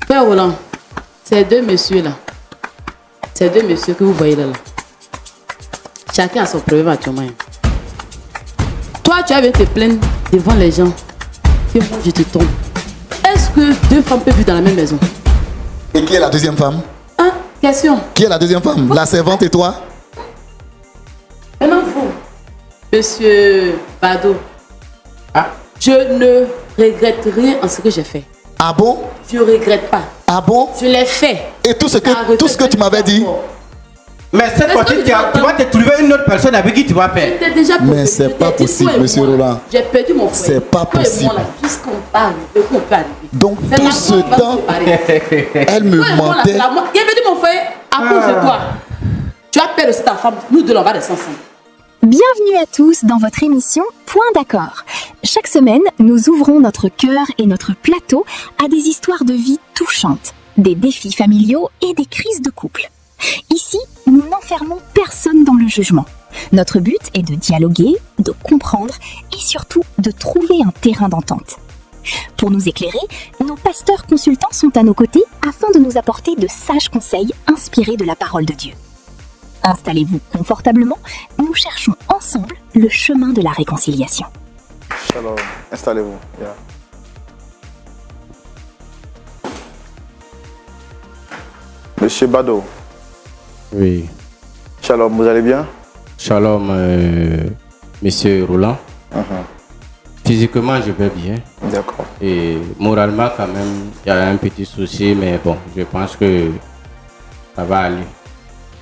Père Roland, ces deux messieurs-là, ces deux messieurs que vous voyez là, chacun a son problème actuellement. Toi, tu avais te plaindre devant les gens que moi je te trompe. Est-ce que deux femmes peuvent vivre dans la même maison? Et qui est la deuxième femme? Hein? Question. Qui est la deuxième femme? La servante et toi? Maintenant, vous, monsieur Bado, Ah. je ne regrette rien en ce que j'ai fait. Ah bon? Je ne regrette pas. Ah bon? Je l'ai fait. Et tout ce que tu m'avais dit? Mais cette fois-ci, tu vas te trouver une autre personne avec qui tu vas faire. Mais c'est pas possible, monsieur Roland. J'ai perdu mon frère. C'est pas possible. Puisqu'on parle, de quoi on peut arriver. Donc tout ce temps, elle me mentait. J'ai perdu mon frère à cause de toi. Tu as perdu aussi ta femme. Nous deux, on va rester ensemble. Bienvenue à tous dans votre émission Point d'accord. Chaque semaine, nous ouvrons notre cœur et notre plateau à des histoires de vie touchantes, des défis familiaux et des crises de couple. Ici, nous n'enfermons personne dans le jugement. Notre but est de dialoguer, de comprendre et surtout de trouver un terrain d'entente. Pour nous éclairer, nos pasteurs consultants sont à nos côtés afin de nous apporter de sages conseils inspirés de la parole de Dieu. Installez-vous confortablement, nous cherchons ensemble le chemin de la réconciliation. Shalom, installez-vous. Yeah. Monsieur Bado. Oui. Shalom, vous allez bien? Shalom, monsieur Roland. Physiquement, je vais bien. D'accord. Et moralement, quand même, il y a un petit souci, mais bon, je pense que ça va aller.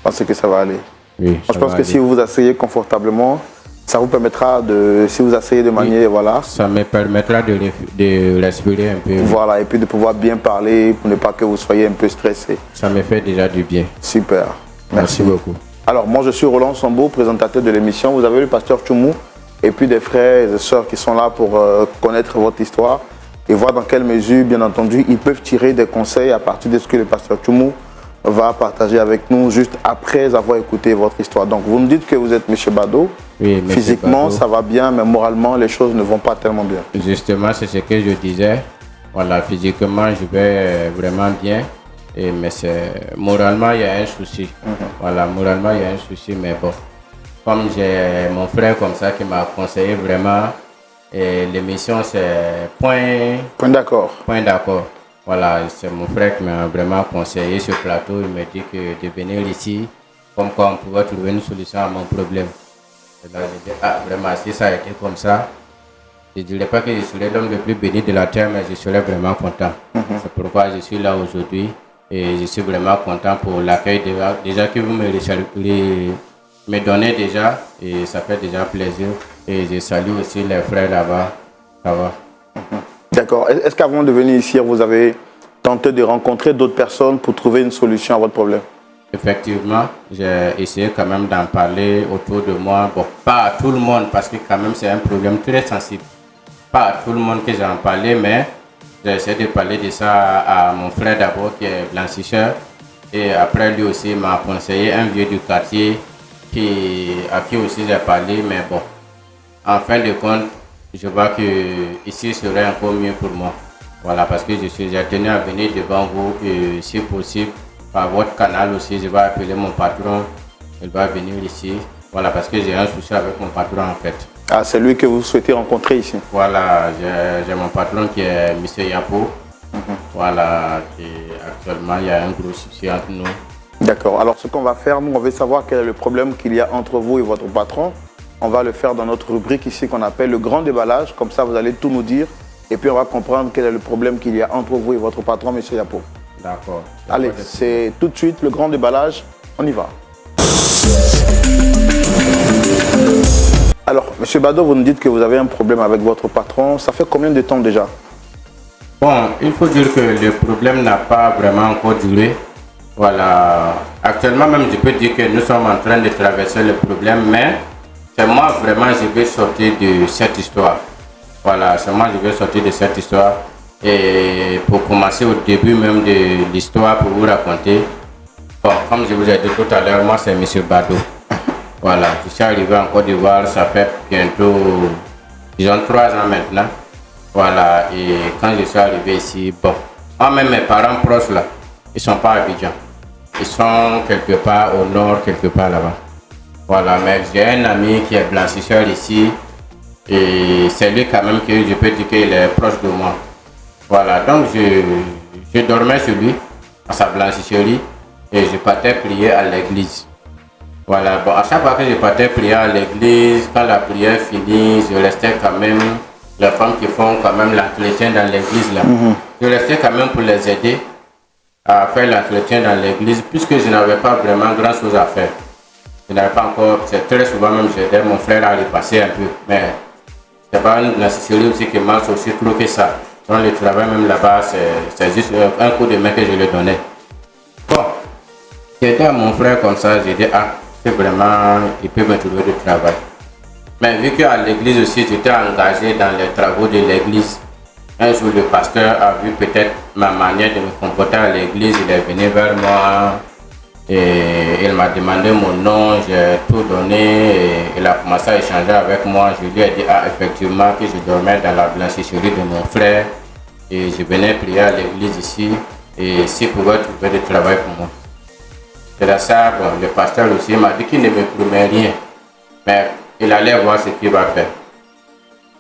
Pensez que ça va aller? Oui. Je pense que si vous vous asseyez confortablement, ça vous permettra de, si vous asseyez de manière, voilà. Ça me permettra de respirer un peu. Voilà, et puis de pouvoir bien parler pour ne pas que vous soyez un peu stressé. Ça me fait déjà du bien. Super. Merci beaucoup. Alors, moi, je suis Roland Sambo, présentateur de l'émission. Vous avez le pasteur Tchoumou et puis des frères et sœurs qui sont là pour connaître votre histoire et voir dans quelle mesure, bien entendu, ils peuvent tirer des conseils à partir de ce que le pasteur Tchoumou va partager avec nous juste après avoir écouté votre histoire. Donc, vous me dites que vous êtes M. Bado. Oui, M. Physiquement, Bado. Ça va bien, mais moralement, les choses ne vont pas tellement bien. Justement, c'est ce que je disais. Voilà, physiquement, je vais vraiment bien. Mais moralement, il y a un souci. Voilà, moralement, il y a un souci, mais bon. Comme j'ai mon frère comme ça qui m'a conseillé vraiment, l'émission, c'est Point d'accord. Point d'accord. Voilà, c'est mon frère qui m'a vraiment conseillé ce plateau. Il m'a dit que de venir ici, comme quoi on pouvait trouver une solution à mon problème. Et là, j'ai dit, vraiment, si ça a été comme ça, je ne dirais pas que je serais l'homme le plus béni de la terre, mais je serais vraiment content. C'est pourquoi je suis là aujourd'hui. Et je suis vraiment content pour l'accueil déjà que vous me donnez déjà. Et ça fait déjà plaisir. Et je salue aussi les frères là-bas. Ça va. D'accord. Est-ce qu'avant de venir ici, vous avez tenté de rencontrer d'autres personnes pour trouver une solution à votre problème? Effectivement, j'ai essayé quand même d'en parler autour de moi. Bon, pas à tout le monde parce que quand même c'est un problème très sensible. Pas à tout le monde que j'en parlais, mais j'ai essayé de parler de ça à mon frère d'abord qui est blanchisseur. Et après lui aussi m'a conseillé un vieux du quartier à qui aussi j'ai parlé. Mais bon, en fin de compte, je vois que ici serait encore mieux pour moi. Voilà, parce que j'ai tenu à venir devant vous et si possible, par votre canal aussi, je vais appeler mon patron. Il va venir ici. Voilà, parce que j'ai un souci avec mon patron en fait. Ah, c'est lui que vous souhaitez rencontrer ici? Voilà, j'ai mon patron qui est M. Yapo. Voilà, et actuellement il y a un gros souci entre nous. D'accord, alors ce qu'on va faire, nous on veut savoir quel est le problème qu'il y a entre vous et votre patron. On va le faire dans notre rubrique ici qu'on appelle le grand déballage. Comme ça, vous allez tout nous dire. Et puis, on va comprendre quel est le problème qu'il y a entre vous et votre patron, M. Yapo. D'accord. Allez, c'est tout de suite le grand déballage. On y va. Alors, M. Bado, vous nous dites que vous avez un problème avec votre patron. Ça fait combien de temps déjà? Bon, il faut dire que le problème n'a pas vraiment encore duré. Voilà. Actuellement, même, je peux dire que nous sommes en train de traverser le problème, mais c'est moi vraiment, je vais sortir de cette histoire. Voilà, c'est moi, je vais sortir de cette histoire. Et pour commencer au début même de l'histoire, pour vous raconter, bon, comme je vous ai dit tout à l'heure, moi c'est M. Bado. Voilà, je suis arrivé en Côte d'Ivoire, ça fait bientôt, disons 3 ans maintenant. Voilà, et quand je suis arrivé ici, bon, Même mes parents proches là, ils sont pas à Abidjan. Ils sont quelque part au nord, quelque part là-bas. Voilà, mais j'ai un ami qui est blanchisseur ici. Et c'est lui quand même que je peux dire qu'il est proche de moi. Voilà, donc je dormais chez lui, à sa blanchisserie, et je partais prier à l'église. Voilà, bon, à chaque fois que je partais prier à l'église, quand la prière finit, je restais quand même, les femmes qui font quand même l'entretien dans l'église là, je restais quand même pour les aider à faire l'entretien dans l'église, puisque je n'avais pas vraiment grand chose à faire. Je n'avais pas encore, c'est très souvent même j'aidais mon frère à repasser un peu, mais c'est pas une blanchisserie aussi qui marche aussi trop que ça. Donc le travail même là-bas, c'est juste un coup de main que je lui donnais. Bon, j'étais à mon frère comme ça, j'ai dit, c'est vraiment, il peut me trouver du travail. Mais vu qu'à l'église aussi, j'étais engagé dans les travaux de l'église, un jour le pasteur a vu peut-être ma manière de me comporter à l'église, il est venu vers moi et il m'a demandé mon nom, j'ai tout donné et il a commencé à échanger avec moi. Je lui ai dit effectivement que je dormais dans la blanchisserie de mon frère et je venais prier à l'église ici et s'il pouvait trouver du travail pour moi. C'est là ça, bon, le pasteur aussi m'a dit qu'il ne me promet rien, mais il allait voir ce qu'il va faire.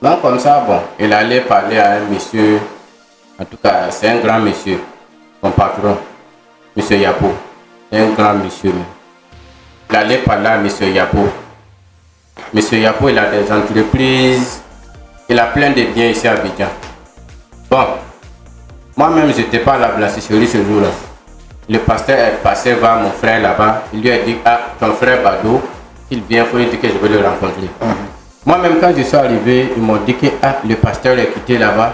Donc comme ça, bon, il allait parler à un monsieur, en tout cas c'est un grand monsieur, mon patron, monsieur Yapo. Un grand monsieur. Il allait parler à monsieur Yapo. Monsieur Yapo, il a des entreprises. Il a plein de biens ici à Abidjan. Bon, moi-même, je n'étais pas à la blanchisserie ce jour-là. Le pasteur est passé voir mon frère là-bas. Il lui a dit, ton frère Bado, il vient, il faut lui dire que je vais le rencontrer. Moi-même, quand je suis arrivé, ils m'ont dit que le pasteur est quitté là-bas.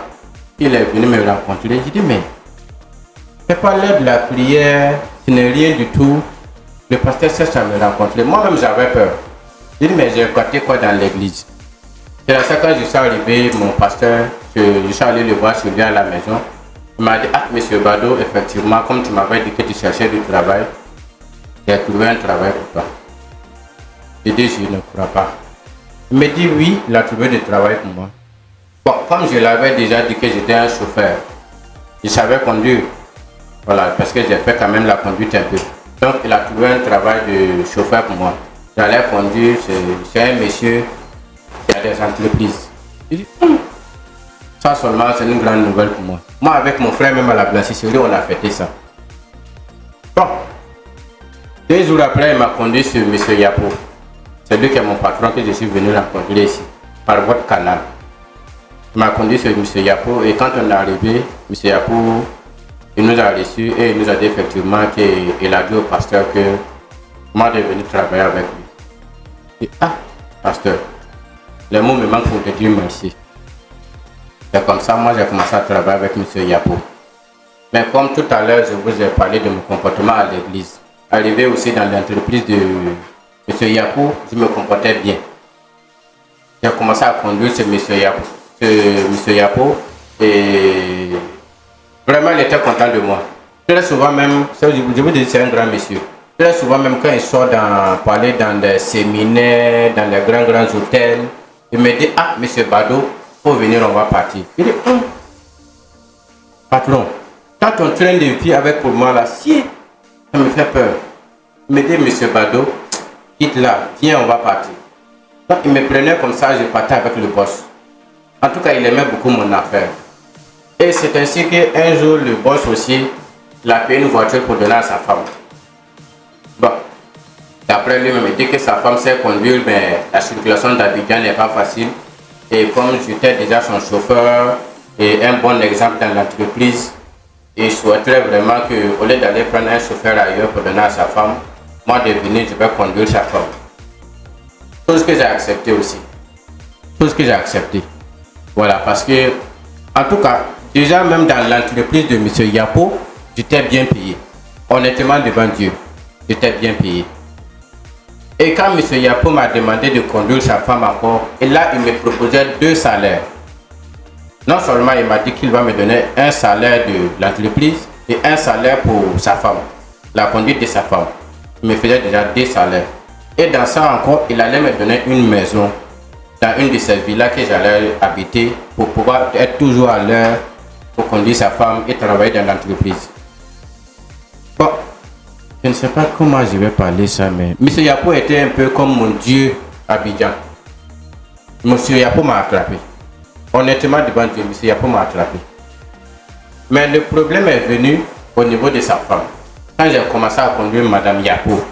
Il est venu me rencontrer. J'ai dit, mais c'est pas l'heure de la prière. Ce n'est rien du tout. Le pasteur cherche à me rencontrer. Moi-même, j'avais peur. J'ai dit, mais j'ai écouté quoi dans l'église? C'est là ça, quand je suis arrivé, mon pasteur, je suis allé le voir sur lui à la maison. Il m'a dit, monsieur Bado, effectivement, comme tu m'avais dit que tu cherchais du travail, j'ai trouvé un travail pour toi. J'ai dit, je ne crois pas. Il me dit, oui, il a trouvé du travail pour moi. Bon, comme je l'avais déjà dit que j'étais un chauffeur, je savais conduire. Voilà, parce que j'ai fait quand même la conduite un peu. Donc, il a trouvé un travail de chauffeur pour moi. J'allais conduire, c'est un monsieur qui a des entreprises. Je dis, ça seulement, c'est une grande nouvelle pour moi. Moi, avec mon frère, même à la blanchisserie, on a fêté ça. Bon, 2 jours après, il m'a conduit sur monsieur Yapo. C'est lui qui est mon patron que je suis venu rencontrer ici, par votre canal. Il m'a conduit sur monsieur Yapo et quand on est arrivé, monsieur Yapo, il nous a reçus et il nous a dit effectivement qu'il a dit au pasteur que moi de venir travailler avec lui. Et pasteur, les mots me manquent pour te dire merci. C'est comme ça, moi j'ai commencé à travailler avec M. Yapo. Mais comme tout à l'heure, je vous ai parlé de mon comportement à l'église. Arrivé aussi dans l'entreprise de M. Yapo, je me comportais bien. J'ai commencé à conduire ce M. Yapo et vraiment, il était content de moi. Très souvent même, je vous dis, c'est un grand monsieur. Très souvent même, quand il sort pour aller dans des séminaires, dans les grands hôtels, il me dit, monsieur Bado, faut venir, on va partir. Il dit, patron, quand on train de vie avec pour moi là, si, ça me fait peur. Il me dit, monsieur Bado, quitte là, viens, on va partir. Donc, il me prenait comme ça, je partais avec le boss. En tout cas, il aimait beaucoup mon affaire. Et c'est ainsi qu'un jour, le boss aussi, il a payé une voiture pour donner à sa femme. Bon, d'après lui, il me dit que sa femme sait conduire, mais la circulation d'Abidjan n'est pas facile. Et comme j'étais déjà son chauffeur et un bon exemple dans l'entreprise, il souhaiterait vraiment qu'au lieu d'aller prendre un chauffeur ailleurs pour donner à sa femme, moi de venir, je vais conduire sa femme. Chose que j'ai accepté aussi. Chose que j'ai accepté. Voilà, parce que, en tout cas, déjà même dans l'entreprise de M. Yapo, j'étais bien payé. Honnêtement devant Dieu, j'étais bien payé. Et quand M. Yapo m'a demandé de conduire sa femme encore, et là il me proposait 2 salaires. Non seulement il m'a dit qu'il va me donner un salaire de l'entreprise et un salaire pour sa femme, la conduite de sa femme. Il me faisait déjà 2 salaires. Et dans ça encore, il allait me donner une maison dans une de ces villas que j'allais habiter pour pouvoir être toujours à l'heure pour conduire sa femme et travailler dans l'entreprise. Bon, je ne sais pas comment je vais parler ça, mais M. Yapo était un peu comme mon Dieu à Abidjan. M. Yapo m'a attrapé. Honnêtement, devant Dieu, M. Yapo m'a attrapé. Mais le problème est venu au niveau de sa femme. Quand j'ai commencé à conduire Madame Yapo.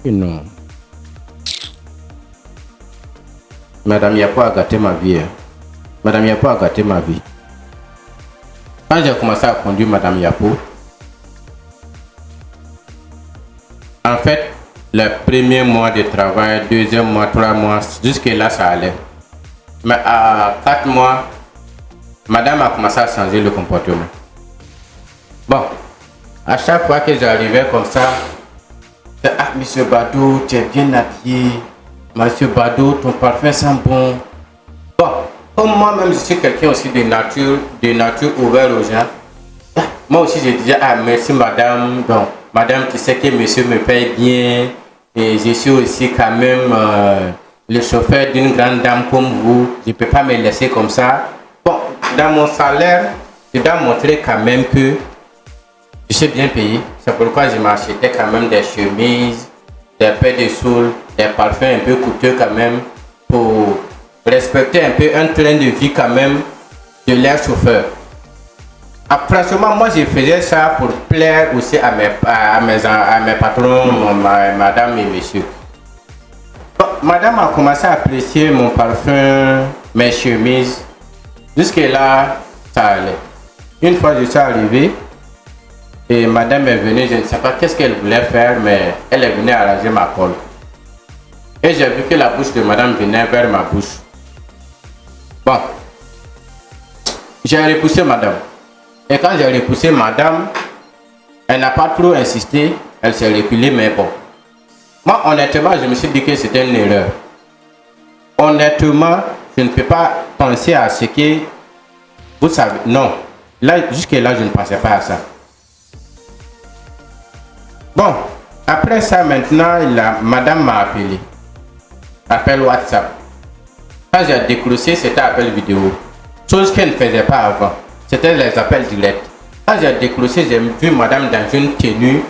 Non. Madame Yapo a gâté ma vie. Madame Yapo a gâté ma vie. Quand j'ai commencé à conduire Madame Yapo, en fait, le premier mois de travail, deuxième mois, 3 mois, jusque là ça allait. Mais à 4 mois, Madame a commencé à changer le comportement. Bon, à chaque fois que j'arrivais comme ça, c'est « Ah, Monsieur Badou, tu es bien habillé. Monsieur Badou, ton parfum sent bon. » Bon, comme moi-même, je suis quelqu'un aussi de nature ouverte aux gens. Moi aussi, je disais « Ah, merci Madame. Donc, Madame, tu sais que Monsieur me paye bien. Et je suis aussi quand même le chauffeur d'une grande dame comme vous. Je ne peux pas me laisser comme ça. Bon, dans mon salaire, je dois montrer quand même que je suis bien payé. C'est pourquoi je m'achetais quand même des chemises, des paires de soul, des parfums un peu coûteux quand même pour respecter un peu un train de vie quand même de l'air chauffeur. Franchement, moi je faisais ça pour plaire aussi à mes patrons, madame et monsieur. Bon, madame a commencé à apprécier mon parfum, mes chemises. Jusque là, ça allait. Une fois je suis arrivé, et madame est venue, je ne sais pas qu'est-ce qu'elle voulait faire, mais elle est venue arranger ma colle. Et j'ai vu que la bouche de madame venait vers ma bouche. Bon, j'ai repoussé madame. Et quand j'ai repoussé madame, elle n'a pas trop insisté, elle s'est reculée, mais bon. Moi, honnêtement, je me suis dit que c'était une erreur. Honnêtement, je ne peux pas penser à ce que vous savez. Non, là, jusque-là, je ne pensais pas à ça. Bon, après ça, maintenant, madame m'a appelé. Appel WhatsApp. Quand j'ai décroché, c'était appel vidéo. Chose qu'elle ne faisait pas avant. C'était les appels directs. Quand j'ai décroché, j'ai vu madame dans une tenue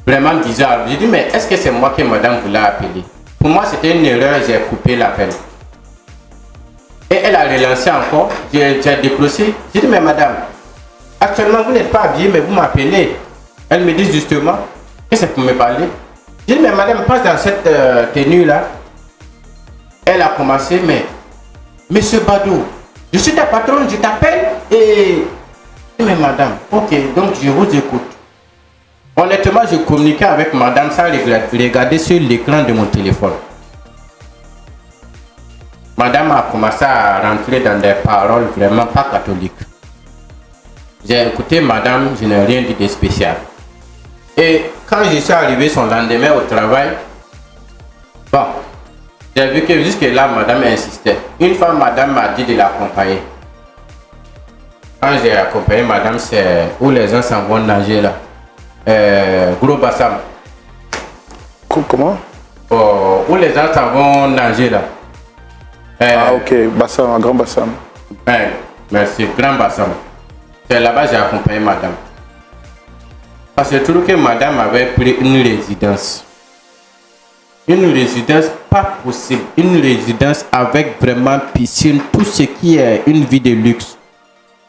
vraiment bizarre. J'ai dit, mais est-ce que c'est moi que madame voulait appeler? Pour moi, c'était une erreur, j'ai coupé l'appel. Et elle a relancé encore. J'ai décroché. J'ai dit, mais madame, actuellement, vous n'êtes pas habillée, mais vous m'appelez. Elle me dit justement que c'est pour me parler. J'ai dit, mais madame, passe dans cette tenue-là. Elle a commencé, mais Monsieur Badou, je suis ta patronne, je t'appelle et... Mais madame, ok, donc je vous écoute. Honnêtement, je communiquais avec madame sans regarder sur l'écran de mon téléphone. Madame a commencé à rentrer dans des paroles vraiment pas catholiques. J'ai écouté madame, je n'ai rien dit de spécial. Et quand je suis arrivé son lendemain au travail, bon, j'ai vu que jusque là, madame insistait. Une fois, madame m'a dit de l'accompagner. Quand j'ai accompagné madame, c'est où les gens s'en vont nager là. Gros Bassam. Comment? Oh, où les gens s'en vont nager là. Ah ok, Bassam, un grand Bassam. Merci, grand Bassam. C'est là-bas que j'ai accompagné madame. Parce que je trouve que madame avait pris une résidence. Une résidence pas possible. Une résidence avec vraiment piscine, tout ce qui est une vie de luxe.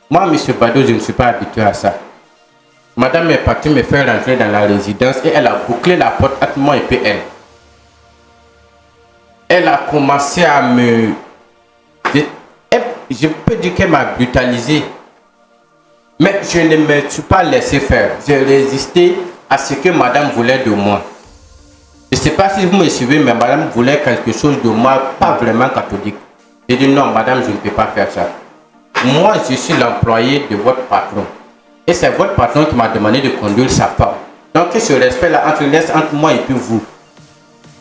Moi, monsieur Badou, je ne suis pas habitué à ça. Madame est partie me faire rentrer dans la résidence et elle a bouclé la porte entre moi et puis elle. Elle a commencé à me... Je peux dire qu'elle m'a brutalisé. Mais je ne me suis pas laissé faire. J'ai résisté à ce que madame voulait de moi. Je ne sais pas si vous me suivez, mais madame voulait quelque chose de moi, pas vraiment catholique. J'ai dit non, madame, je ne peux pas faire ça. Moi, je suis l'employé de votre patron. Et c'est votre patron qui m'a demandé de conduire sa femme. Donc, ce respect-là entre moi et puis vous.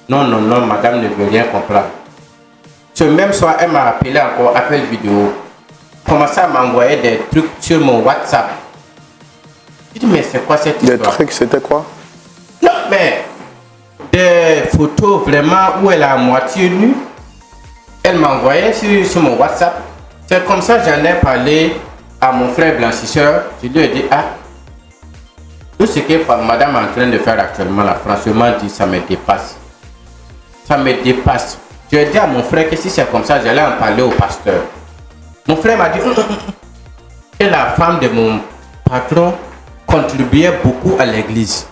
Non, non, non, madame ne veut rien comprendre. Ce même soir, elle m'a appelé encore, appel vidéo. Commençait à m'envoyer des trucs sur mon WhatsApp. Je dis, mais c'est quoi cette histoire? Des trucs, c'était quoi? Non, mais des photos vraiment où elle est à moitié nue. Elle m'envoyait sur mon WhatsApp. C'est comme ça que j'en ai parlé à mon frère blanchisseur. Je lui ai dit, ah, tout ce que madame est en train de faire actuellement, là, franchement, dit, ça me dépasse. Ça me dépasse. Je ai dit à mon frère que si c'est comme ça, j'allais en parler au pasteur. Mon frère m'a dit que la femme de mon patron contribuait beaucoup à l'église.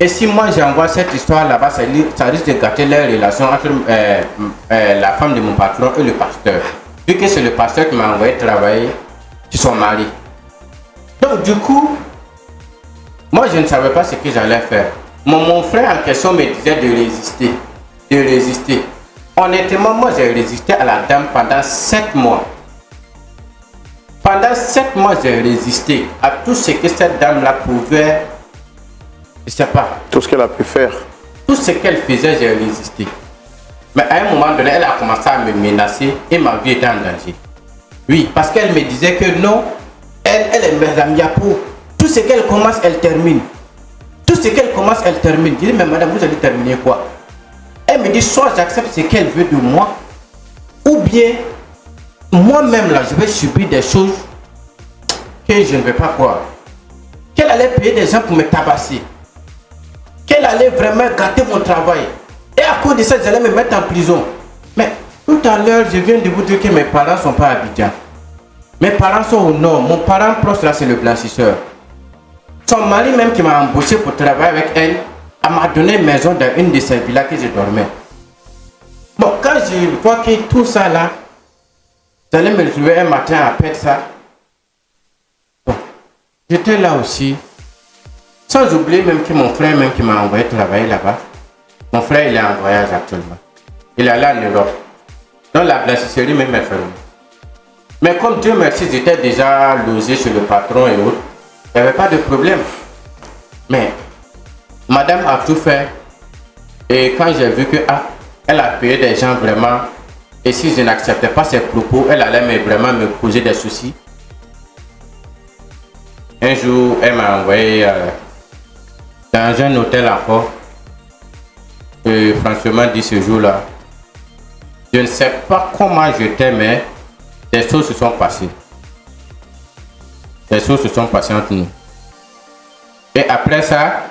Et si moi j'envoie cette histoire là-bas, ça risque de gâter les relations entre la femme de mon patron et le pasteur. Vu que c'est le pasteur qui m'a envoyé travailler sur son mari. Donc du coup, moi je ne savais pas ce que j'allais faire. Mon frère en question me disait de résister. De résister. Honnêtement, moi j'ai résisté à la dame pendant 7 mois. Pendant 7 mois, j'ai résisté à tout ce que cette dame-là pouvait. Je sais pas. Tout ce qu'elle a pu faire. Tout ce qu'elle faisait, j'ai résisté. Mais à un moment donné, elle a commencé à me menacer et ma vie était en danger. Oui, parce qu'elle me disait que non, elle est Madame Yapo. Tout ce qu'elle commence, elle termine. Tout ce qu'elle commence, elle termine. Je dis, mais madame, vous allez terminer quoi? Elle me dit, soit j'accepte ce qu'elle veut de moi, ou bien, moi-même là, je vais subir des choses que je ne vais pas croire. Qu'elle allait payer des gens pour me tabasser. Qu'elle allait vraiment gâter mon travail. Et à cause de ça, j'allais me mettre en prison. Mais tout à l'heure, je viens de vous dire que mes parents ne sont pas à Abidjan. Mes parents sont au nord. Mon parent proche là, c'est le blanchisseur. Son mari même qui m'a embauché pour travailler avec elle, elle m'a donné une maison dans une de ces villas que je dormais. Bon, quand je vois que tout ça là, j'allais me retrouver un matin à perdre ça. Bon, j'étais là aussi. Sans oublier même que mon frère même qui m'a envoyé travailler là-bas. Mon frère il est en voyage actuellement. Il est allé en Europe. Donc la blanchisserie même est fermée. Mais comme Dieu merci, j'étais déjà logé chez le patron et autres. Il n'y avait pas de problème. Mais madame a tout fait. Et quand j'ai vu que elle a payé des gens vraiment. Et si je n'acceptais pas ses propos, elle allait vraiment me poser des soucis. Un jour, elle m'a envoyé dans un hôtel encore. Et franchement, dit ce jour-là, je ne sais pas comment j'étais, mais des choses se sont passées. Des choses se sont passées entre nous. Et après ça,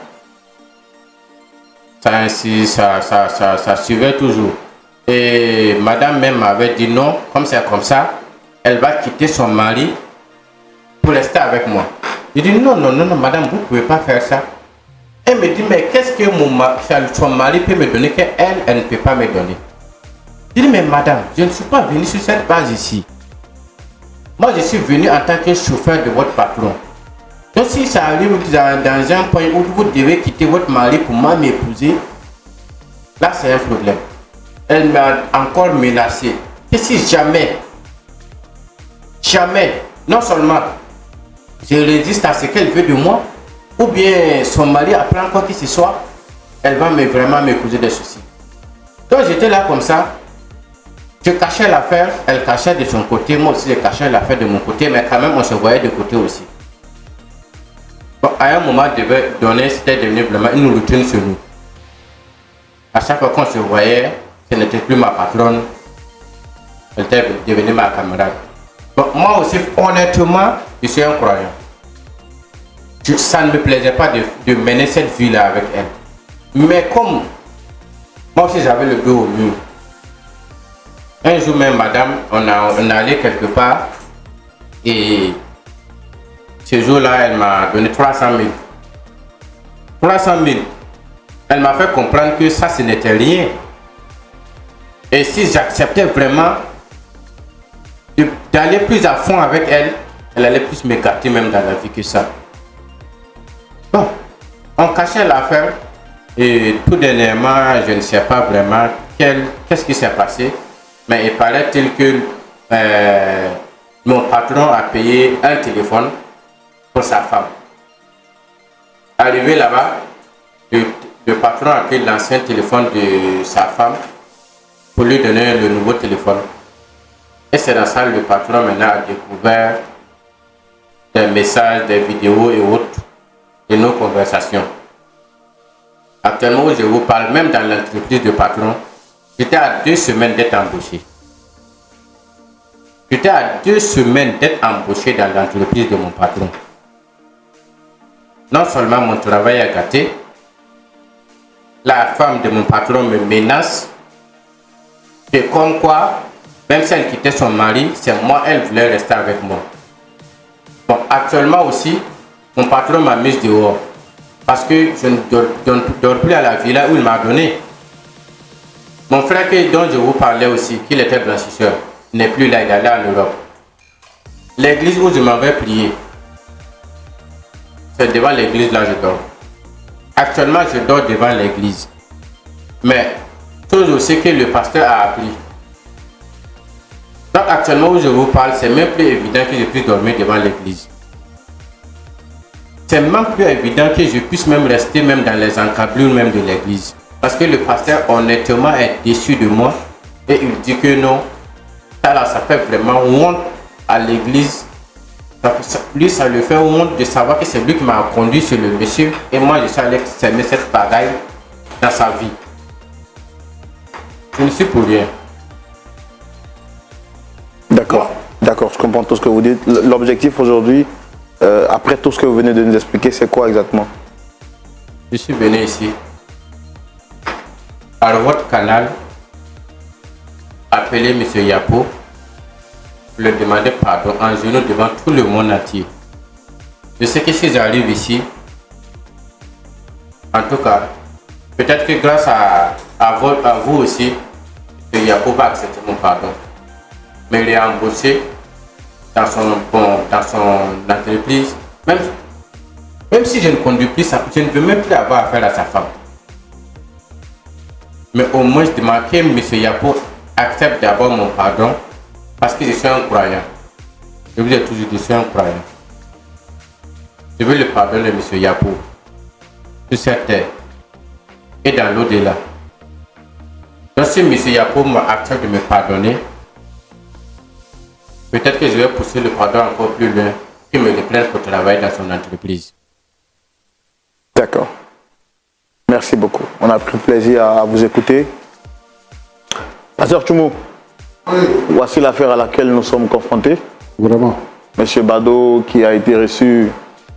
ça suivait toujours. Et madame même m'avait dit non, comme c'est comme ça, elle va quitter son mari pour rester avec moi. Je dis non, madame, vous ne pouvez pas faire ça. Elle me dit, mais qu'est-ce que son mari peut me donner qu'elle ne peut pas me donner? Je dis, mais madame, je ne suis pas venu sur cette base ici. Moi, je suis venu en tant que chauffeur de votre patron. Donc, si ça arrive dans un point où vous devez quitter votre mari pour m'épouser, là, c'est un problème. Elle m'a encore menacé. Et si jamais, non seulement je résiste à ce qu'elle veut de moi, ou bien son mari apprend quoi que ce soit, elle va vraiment me causer des soucis. Donc j'étais là comme ça, je cachais l'affaire, elle cachait de son côté, moi aussi je cachais l'affaire de mon côté, mais quand même on se voyait de côté aussi. Bon, à un moment donné, c'était devenu vraiment une routine sur nous. À chaque fois qu'on se voyait, ce n'était plus ma patronne, elle était devenue ma camarade. Bon, moi aussi, honnêtement, je suis un croyant. Ça ne me plaisait pas de mener cette vie-là avec elle. Mais comme moi aussi j'avais le dos au mur. Un jour même, madame, on allait quelque part et ce jour-là, elle m'a donné 300 000. 300 000. Elle m'a fait comprendre que ça, ce n'était rien. Et si j'acceptais vraiment d'aller plus à fond avec elle, elle allait plus me gâter même dans la vie que ça. Bon, on cachait l'affaire et tout dernièrement, je ne sais pas vraiment qu'est-ce qui s'est passé, mais il paraît-il que mon patron a payé un téléphone pour sa femme. Arrivé là-bas, le patron a pris l'ancien téléphone de sa femme pour lui donner le nouveau téléphone. Et c'est dans ça que le patron maintenant a découvert des messages, des vidéos et autres de nos conversations. Actuellement, je vous parle, même dans l'entreprise de patron, j'étais à 2 semaines d'être embauché. J'étais à 2 semaines d'être embauché dans l'entreprise de mon patron. Non seulement mon travail est gâté, la femme de mon patron me menace. Et comme quoi, même si elle quittait son mari, c'est moi, elle voulait rester avec moi. Bon, actuellement aussi, mon patron m'a mise dehors. Parce que je ne dors plus à la villa où il m'a donné. Mon frère dont je vous parlais aussi, qu'il était blanchisseur, n'est plus là, il est allé en Europe. L'église où je m'avais prié, c'est devant l'église là je dors. Actuellement, je dors devant l'église. Mais, chose aussi que le pasteur a appris. Donc actuellement où je vous parle, c'est même plus évident que je puisse dormir devant l'église. C'est même plus évident que je puisse même rester même dans les encablures même de l'église. Parce que le pasteur honnêtement est déçu de moi et il dit que non, ça fait vraiment honte à l'église. Lui, ça lui fait honte de savoir que c'est lui qui m'a conduit sur le monsieur et moi je suis allé s'aimer cette bagaille dans sa vie. Je ne suis pour rien. D'accord, d'accord, je comprends tout ce que vous dites. L'objectif aujourd'hui, après tout ce que vous venez de nous expliquer, c'est quoi exactement? Je suis venu ici, par votre canal, appeler M. Yapo, lui demander pardon en genoux devant tout le monde entier. Je sais que si j'arrive ici, en tout cas, peut-être que grâce à vous aussi, M. Yapo va accepter mon pardon. Mais il est embauché dans son entreprise. Même si je ne conduis plus, je ne veux même plus avoir affaire à sa femme. Mais au moins, je demande que M. Yapo accepte d'abord mon pardon parce que je suis un croyant. Je vous ai toujours dit, je suis un croyant. Je veux le pardon de M. Yapo sur cette terre et dans l'au-delà. Donc si M. Yapo accepte de me pardonner, peut-être que je vais pousser le pardon encore plus loin, qu'il me reprenne pour travailler dans son entreprise. D'accord. Merci beaucoup. On a pris plaisir à vous écouter. Pasteur Tchoumou, voici l'affaire à laquelle nous sommes confrontés. Vraiment. Monsieur Bado, qui a été reçu,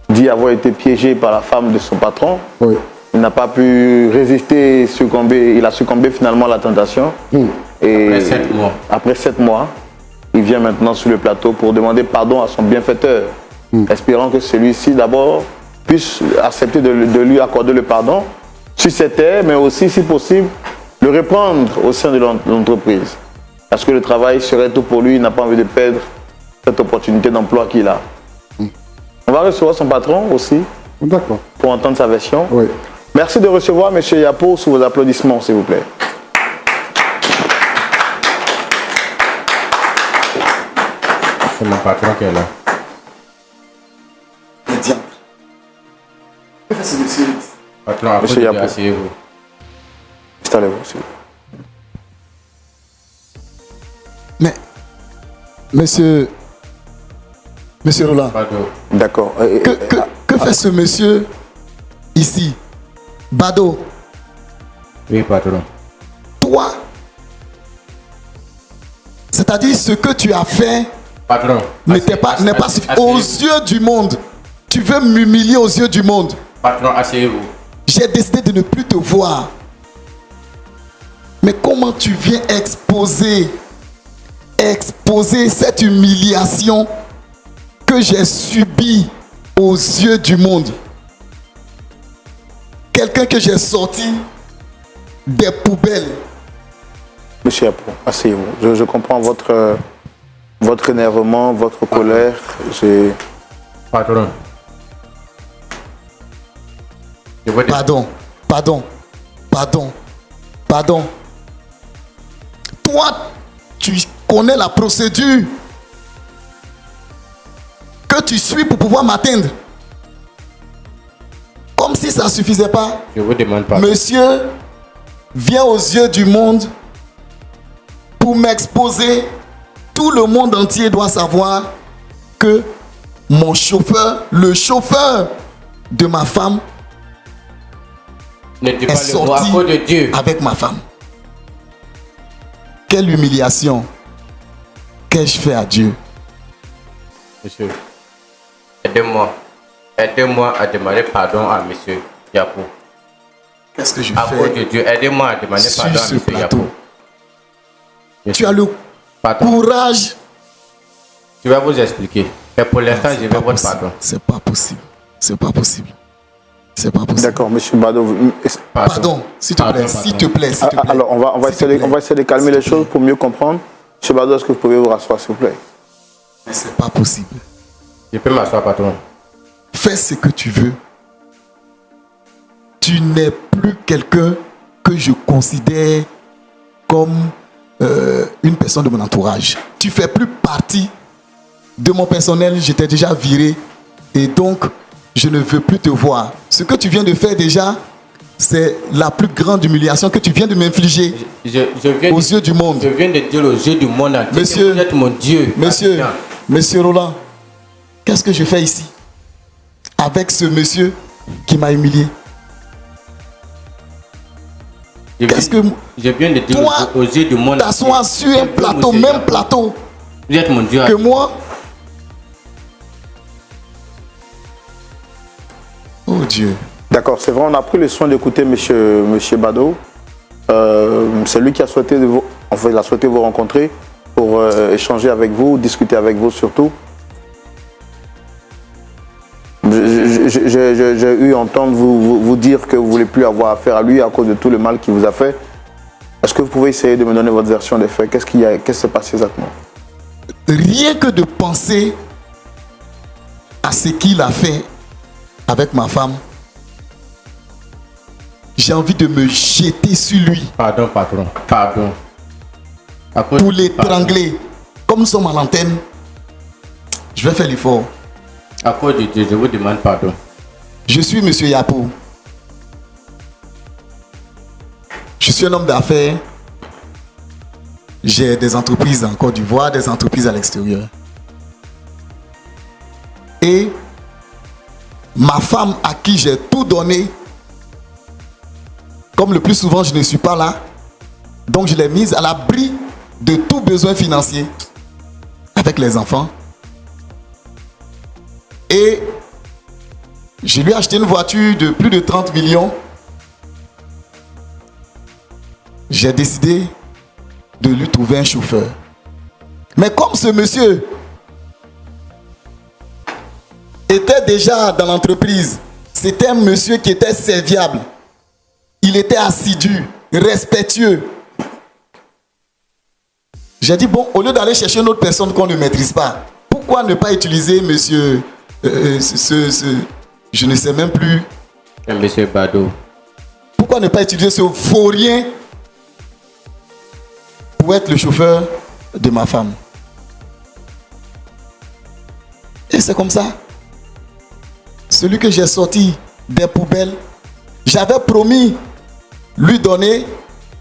dit avoir été piégé par la femme de son patron. Oui. Il n'a pas pu résister, succomber. Il a succombé finalement à la tentation. Et Après 7 mois. Après 7 mois, il vient maintenant sur le plateau pour demander pardon à son bienfaiteur, espérant que celui-ci d'abord puisse accepter de lui accorder le pardon sur cette terre, mais aussi, si possible, le reprendre au sein de l'entreprise. Parce que le travail serait tout pour lui, il n'a pas envie de perdre cette opportunité d'emploi qu'il a. On va recevoir son patron aussi, D'accord. pour entendre sa version. Oui. Merci de recevoir M. Yapo sous vos applaudissements, s'il vous plaît. C'est mon patron qui est là. Diable. Que fait ce monsieur? Patron, après Monsieur Yapo. asseyez-vous. Installez-vous, s'il vous plaît. Mais, monsieur Roland, Pardon. D'accord. que fait ce monsieur ici? Bado, Oui, patron. toi, c'est-à-dire ce que tu as fait Patron. n'est pas suffisant. Aux yeux du monde, tu veux m'humilier aux yeux du monde. Patron, asseyez-vous. J'ai décidé de ne plus te voir. Mais comment tu viens exposer cette humiliation que j'ai subie aux yeux du monde? Quelqu'un que j'ai sorti des poubelles. Monsieur Yapo, asseyez-vous. Je comprends votre énervement, votre colère. Patron. Je veux Pardon. Toi, tu connais la procédure que tu suis pour pouvoir m'atteindre. Comme si ça ne suffisait pas. Je vous demande pardon. Monsieur vient aux yeux du monde pour m'exposer. Tout le monde entier doit savoir que mon chauffeur, le chauffeur de ma femme, Ne dis est pas le mot à sorti cause de Dieu. avec ma femme. Quelle humiliation. qu'ai-je fait à Dieu? Monsieur, aidez-moi. Aidez-moi à demander pardon à monsieur Yapo. Qu'est-ce que je À cause fais de Dieu, aidez-moi à demander sur pardon à ce monsieur plateau? Yapo. Tu as le Pardon. courage. Je vais vous expliquer. Mais pour l'instant, je veux votre pardon. C'est pas possible. C'est pas possible. C'est pas possible. D'accord, monsieur Bado. Pardon, s'il te plaît, s'il te plaît, s'il te plaît. Alors, on va essayer de calmer les choses pour mieux comprendre. Monsieur Bado, est-ce que vous pouvez vous rasseoir, s'il vous plaît? Mais c'est pas possible. Je peux m'asseoir, patron. Fais ce que tu veux. Tu n'es plus quelqu'un que je considère comme une personne de mon entourage. Tu fais plus partie de mon personnel. Je t'ai déjà viré. Et donc, je ne veux plus te voir. Ce que tu viens de faire déjà, c'est la plus grande humiliation que tu viens de m'infliger Je viens aux yeux du monde. Je viens de dire aux yeux du monde entier Monsieur, que vous êtes mon Dieu. Monsieur Roland, qu'est-ce que je fais ici avec ce monsieur qui m'a humilié? Qu'est-ce que Je viens de dire toi, aux yeux du monde t'asseoir sur un plateau, même plateau vous êtes mon Dieu. que moi? Oh Dieu. D'accord, c'est vrai, on a pris le soin d'écouter monsieur Bado. C'est lui qui a souhaité il a souhaité vous rencontrer pour échanger avec vous, discuter avec vous surtout. J'ai eu entendre vous dire que vous ne voulez plus avoir affaire à lui à cause de tout le mal qu'il vous a fait. Est-ce que vous pouvez essayer de me donner votre version des faits? Qu'est-ce qui s'est passé exactement? Rien que de penser à ce qu'il a fait avec ma femme, j'ai envie de me jeter sur lui. Pardon, patron. Pardon. Pour l'étrangler. Comme nous sommes à l'antenne, je vais faire l'effort. À cause de Dieu, je vous demande pardon. Je suis monsieur Yapo. Je suis un homme d'affaires. J'ai des entreprises en Côte d'Ivoire, des entreprises à l'extérieur. Et ma femme à qui j'ai tout donné, comme le plus souvent je ne suis pas là, donc je l'ai mise à l'abri de tout besoin financier avec les enfants. Et je lui ai acheté une voiture de plus de 30 millions. J'ai décidé de lui trouver un chauffeur. Mais comme ce monsieur était déjà dans l'entreprise, c'était un monsieur qui était serviable. Il était assidu, respectueux. J'ai dit, bon, au lieu d'aller chercher une autre personne qu'on ne maîtrise pas, pourquoi ne pas utiliser monsieur, je ne sais même plus. Monsieur Bado. Pourquoi ne pas utiliser ce vaurien pour être le chauffeur de ma femme? Et c'est comme ça. Celui que j'ai sorti des poubelles, j'avais promis lui donner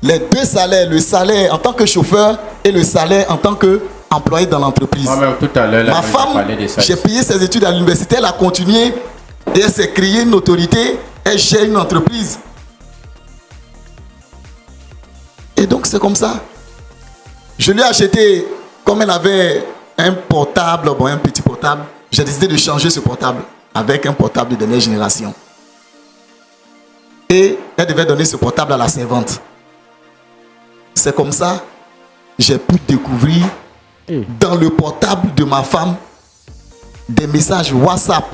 les deux salaires, le salaire en tant que chauffeur et le salaire en tant qu'employé dans l'entreprise. Moi-même, tout à l'heure, Ma femme, j'ai payé ses études à l'université, elle a continué et elle s'est créée une autorité, elle gère une entreprise. Et donc c'est comme ça. Je lui ai acheté, comme elle avait un portable, bon, un petit portable, j'ai décidé de changer ce portable avec un portable de dernière génération. Et elle devait donner ce portable à la servante. C'est comme ça j'ai pu découvrir dans le portable de ma femme des messages WhatsApp,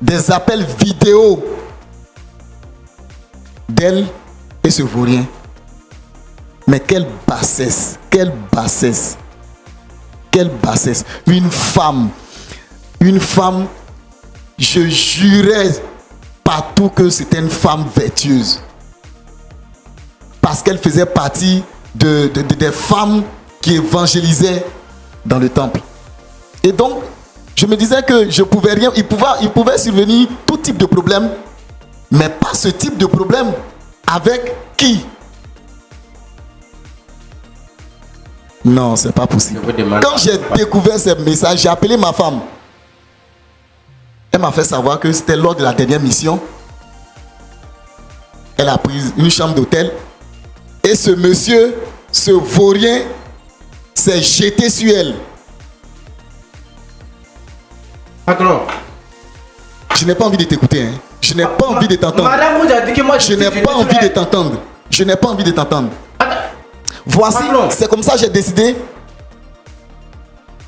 des appels vidéo d'elle et ce vaurien. Mais quelle bassesse, quelle bassesse, quelle bassesse. Une femme, je jurais partout que c'était une femme vertueuse. Parce qu'elle faisait partie des femmes qui évangélisaient dans le temple. Et donc, je me disais que je pouvais rien, il pouvait survenir tout type de problème, mais pas ce type de problème. Avec qui? Non, c'est pas possible. Quand j'ai découvert ces messages, j'ai appelé ma femme. Elle m'a fait savoir que c'était lors de la dernière mission. Elle a pris une chambre d'hôtel. Et ce monsieur, ce vaurien, s'est jeté sur elle. Patron. Je n'ai pas envie de t'écouter. Hein. Je n'ai pas envie de t'entendre. Madame vous a dit que moi je n'ai pas envie de t'entendre. Je n'ai pas envie de t'entendre. Voici, c'est comme ça que j'ai décidé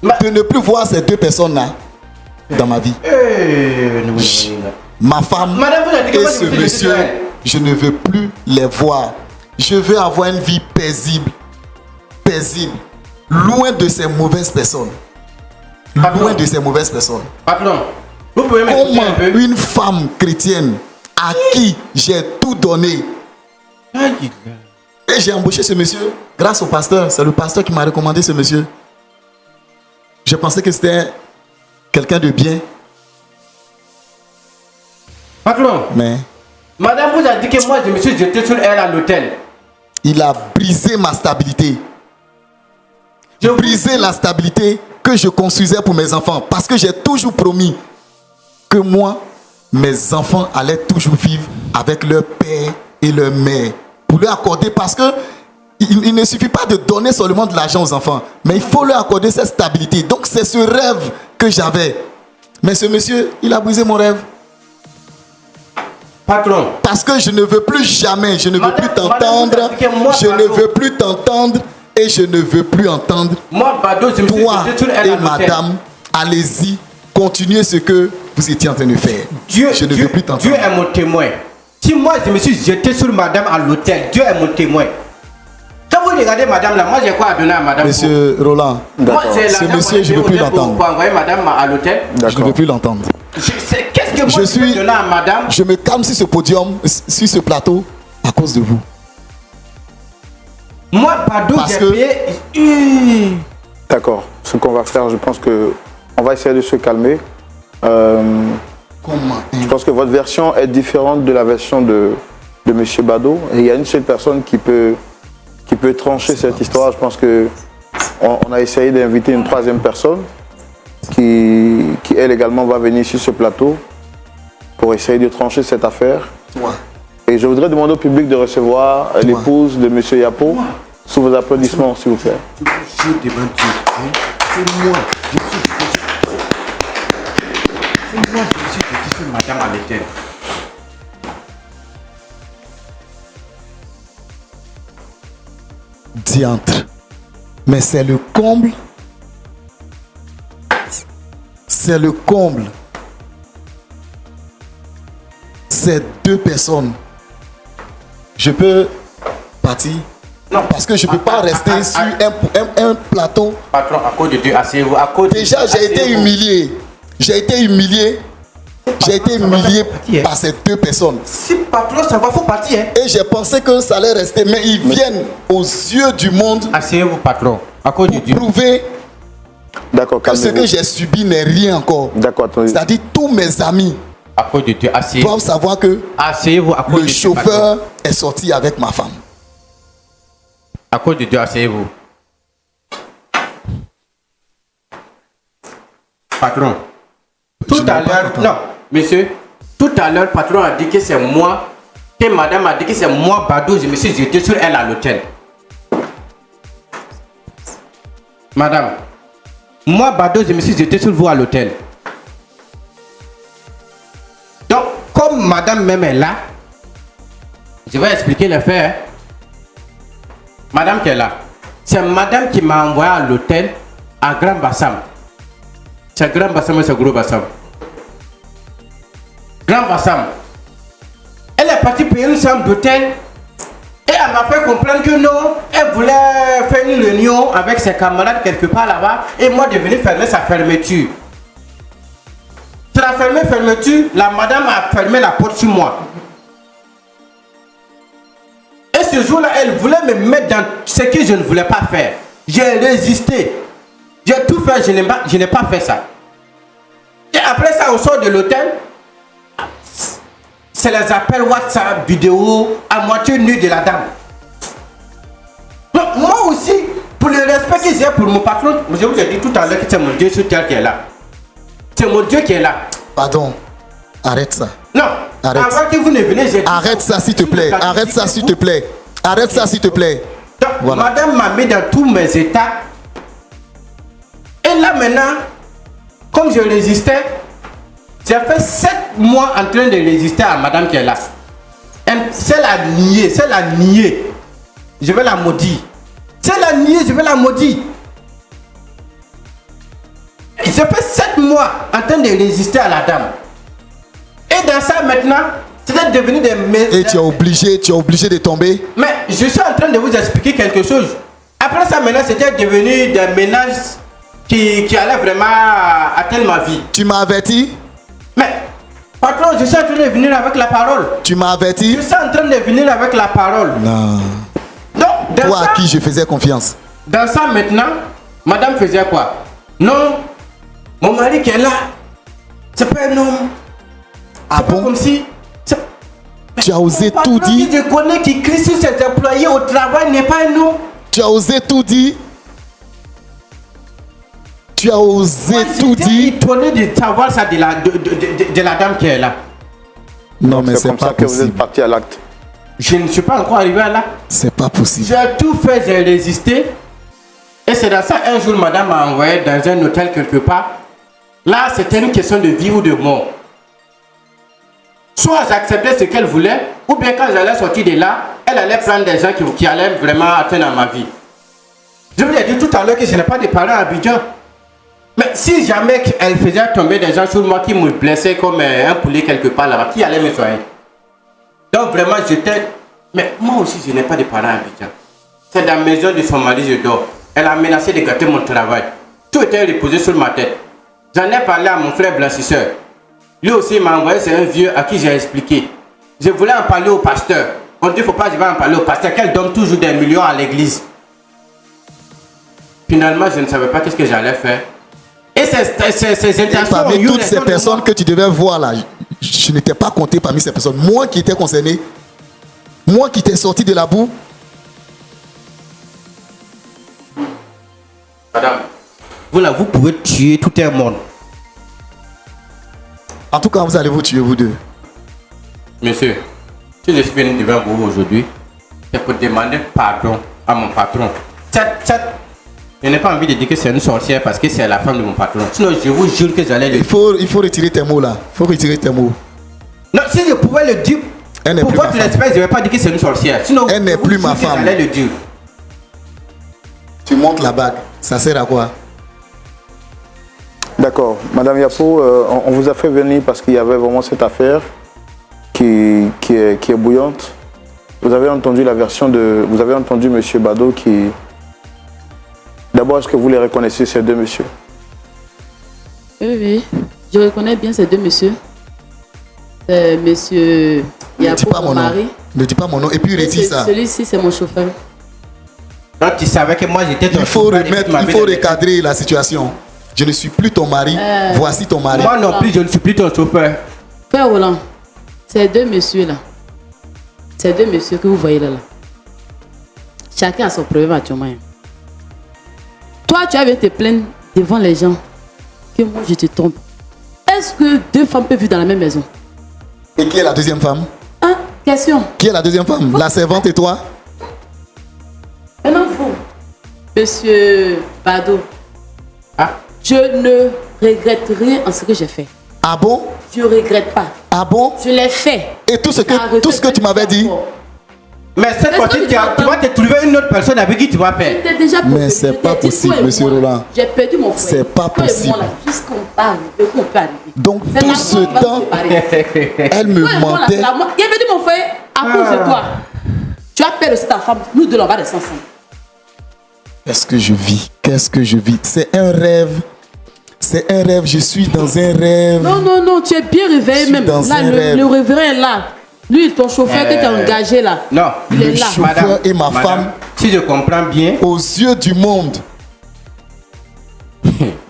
de ne plus voir ces deux personnes-là dans ma vie. Ma femme et ce monsieur, je ne veux plus les voir. Je veux avoir une vie paisible. Paisible. Loin de ces mauvaises personnes. Loin de ces mauvaises personnes. Patron, vous pouvez m'écouter un peu? Une femme chrétienne à qui j'ai tout donné. Et j'ai embauché ce monsieur grâce au pasteur. C'est le pasteur qui m'a recommandé ce monsieur. Je pensais que c'était quelqu'un de bien. Patron, mais madame vous a dit que moi je me suis jeté sur elle à l'hôtel. Il a brisé ma stabilité. Brisé la stabilité que je construisais pour mes enfants. Parce que j'ai toujours promis que moi, mes enfants allaient toujours vivre avec leur père et leur mère. Pour leur accorder, parce que il ne suffit pas de donner seulement de l'argent aux enfants, mais il faut leur accorder cette stabilité. Donc c'est ce rêve que j'avais. Mais ce monsieur, il a brisé mon rêve. Patron. Parce que je ne veux plus jamais, je ne veux plus t'entendre. Je ne veux plus t'entendre et je ne veux plus entendre. Moi, Bado, je me suis toi et madame, allez-y, continuez ce que vous étiez en train de faire. Dieu, je ne veux plus t'entendre. Dieu est mon témoin. Si moi je me suis jeté sur madame à l'hôtel, Dieu est mon témoin. Quand vous regardez madame là, moi j'ai quoi à donner à madame? Monsieur Roland, moi, ce monsieur, je ne veux plus l'entendre. Pour envoyer madame à l'hôtel. Je ne veux plus l'entendre. Qu'est-ce que moi je peux donner à madame? Je me calme sur ce podium, sur ce plateau, à cause de vous. Moi, Bado, j'ai payé. D'accord. Ce qu'on va faire, je pense que on va essayer de se calmer. Je pense que votre version est différente de la version de M. Bado. Et il y a une seule personne qui peut trancher cette histoire. Je pense qu'on a essayé d'inviter une troisième personne qui, elle également, va venir sur ce plateau pour essayer de trancher cette affaire. Ouais. Et je voudrais demander au public de recevoir l'épouse de M. Yapo sous vos applaudissements, s'il vous plaît. C'est moi. Moi, je suis jeté sur madame à l'hôtel. Diantre. Mais c'est le comble. C'est le comble. Ces deux personnes. Je peux partir? Non. Parce que je ne peux pas rester sur un plateau. Patron, à cause de Dieu, asseyez-vous. Déjà, j'ai été humilié. J'ai été humilié. J'ai été humilié par ces deux personnes. Si patron, ça va, faut partir. Hein. Et j'ai pensé que ça allait rester. Mais ils viennent aux yeux du monde. Asseyez-vous, patron. À cause de Dieu. Prouver que ce que j'ai subi n'est rien encore. C'est-à-dire tous mes amis à cause de Dieu, doivent savoir que asseyez-vous, à cause le de chauffeur est sorti avec ma femme. À cause de Dieu, asseyez-vous. Patron. Tout à l'heure, non, monsieur, tout à l'heure, patron a dit que c'est moi, que madame a dit que c'est moi, Bado, je me suis jeté sur elle à l'hôtel. Madame, moi, Bado, je me suis jeté sur vous à l'hôtel. Donc, comme madame même est là, je vais expliquer les faits. Hein. Madame qui est là, c'est madame qui m'a envoyé à l'hôtel à Grand Bassam. C'est Grand Bassam ou c'est Gros Bassam? Grand Bassam. Elle est partie payer une chambre d'hôtel et elle m'a fait comprendre que non, elle voulait faire une réunion avec ses camarades quelque part là-bas et moi de venir fermer sa fermeture. C'est la fermeture, la madame a fermé la porte sur moi. Et ce jour-là, elle voulait me mettre dans ce que je ne voulais pas faire. J'ai résisté. J'ai tout fait, je n'ai pas fait ça. Et après ça, au sort de l'hôtel, c'est les appels WhatsApp, vidéo, à moitié nue de la dame. Donc moi aussi, pour le respect que j'ai pour mon patron, je vous ai dit tout à l'heure que c'est mon Dieu sur terre qui est là. C'est mon Dieu qui est là. Pardon, arrête ça. Non, arrête. Avant que vous ne venez, j'ai dit... Arrête ça s'il te plaît, arrête ça s'il te plaît. Arrête ça s'il te plaît. Donc, voilà. Madame m'a mis dans tous mes états Et là maintenant, comme je résistais, j'ai fait 7 mois en train de résister à madame qui est là. C'est la nier, je vais la maudire. C'est la nier, je vais la maudire. J'ai fait 7 mois en train de résister à la dame. Et dans ça maintenant, c'était devenu des... Et tu es obligé de tomber. Mais je suis en train de vous expliquer quelque chose. Après ça maintenant, c'était devenu des ménages qui allaient vraiment atteindre ma vie. Tu m'as averti? Mais, patron, je suis en train de venir avec la parole. Tu m'as averti? Je suis en train de venir avec la parole. Non. Donc, dans Toi ça, à qui je faisais confiance? dans ça maintenant, madame faisait quoi? Non, mon mari qui est là, c'est pas un homme. Ah C'est pas bon? comme si... Tu as osé tout Patron dire? que je connais qui crie sur ses employés au travail n'est pas un homme. Tu as osé tout dire? Tu as osé Moi, tout j'étais dire? étonné de savoir ça de la dame qui est là. Non, mais C'est c'est comme pas ça que vous êtes possible. parti à l'acte. Je ne suis pas encore arrivé à là. C'est pas possible. J'ai tout fait, j'ai résisté. Et c'est dans ça, un jour, madame m'a envoyé dans un hôtel quelque part. Là, c'était une question de vie ou de mort. Soit j'acceptais ce qu'elle voulait, ou bien quand j'allais sortir de là, elle allait prendre des gens qui allaient vraiment atteindre à ma vie. Je vous ai dit tout à l'heure que je n'ai pas de parents à Abidjan. Mais si jamais elle faisait tomber des gens sur moi qui me blessaient comme un poulet quelque part là-bas, qui allait me soigner? Donc vraiment, j'étais... Mais moi aussi, je n'ai pas de parents à Abidjan. C'est dans la maison de son mari, je dors. Elle a menacé de gâter mon travail. Tout était reposé sur ma tête. J'en ai parlé à mon frère blanchisseur. Lui aussi m'a envoyé, c'est un vieux à qui j'ai expliqué. Je voulais en parler au pasteur. On dit, faut pas que je vais en parler au pasteur, qu'elle donne toujours des millions à l'église. Finalement, je ne savais pas qu'est-ce que j'allais faire. Et ces Et intentions... parmi toutes ces personnes que tu devais voir là, je n'étais pas compté parmi ces personnes. Moi qui étais concerné, moi qui t'ai sorti de la boue. Madame, vous là, vous pouvez tuer tout un monde. En tout cas, vous allez vous tuer, vous deux. Monsieur, si je suis venu devant vous aujourd'hui, c'est pour demander pardon à mon patron. Je n'ai pas envie de dire que c'est une sorcière parce que c'est la femme de mon patron. Sinon, je vous jure que j'allais le Il faut retirer tes mots là. Il faut retirer tes mots. Non, si je pouvais le dire, Elle n'est pour plus votre ma femme. respect, je ne vais pas dire que c'est une sorcière. Sinon, Elle n'est je vous plus jure ma que femme. J'allais le dire. Tu montes la bague. Ça sert à quoi? D'accord. Madame Yapo, on vous a fait venir parce qu'il y avait vraiment cette affaire qui est bouillante. Vous avez entendu la version de... Vous avez entendu M. Bado qui... D'abord, est-ce que vous les reconnaissez, ces deux messieurs? Oui, je reconnais bien ces deux messieurs. Monsieur Ne dis pas Yapo, mon mon nom. mari. Ne dis pas mon nom. Et puis retire ça. Celui-ci, c'est mon chauffeur. Donc, tu savais que moi, j'étais ton Il faut chauffeur et que remettre, tu m'avais il faut laissé. recadrer la situation. Je ne suis plus ton mari. Voici ton mari. Moi non plus, je ne suis plus ton chauffeur. Père Roland, ces deux messieurs-là, ces deux messieurs que vous voyez là, chacun a son problème actuellement. Toi, tu avais te plaindre devant les gens que moi, je te trompe. Est-ce que deux femmes peuvent vivre dans la même maison? Et qui est la deuxième femme? Hein? Question. Qui est la deuxième femme? La servante et toi? Maintenant, vous, monsieur Bado, Ah, je ne regrette rien en ce que j'ai fait. Ah bon? Je ne regrette pas. Ah bon? Je l'ai fait. Et tout ce que tu m'avais dit? mais cette Est-ce fois-ci, que tu tu vas entends? te trouver une autre personne avec qui tu vas faire. J'étais déjà Mais c'est pas possible, monsieur Roland. J'ai perdu mon frère. C'est pas Toi et moi, possible. là, puisqu'on parle, de quoi on peut arriver. Donc C'est tout ma ce femme qui va temps, nous séparer. elle me Toi et moi, là, mentait. c'est la mort. Il a perdu mon frère à cause de toi. Tu as perdu aussi ta femme. Nous deux, là, on va rester ensemble. Qu'est-ce que je vis? Qu'est-ce que je vis? C'est un rêve. C'est un rêve. Je suis dans un rêve. Non, non, non, tu es bien Je réveillé suis même. dans Là, un rêve. le révérend est là. Lui, ton chauffeur que tu as engagé là. Non, Il est Le là. chauffeur et ma femme, si je comprends bien, aux yeux du monde.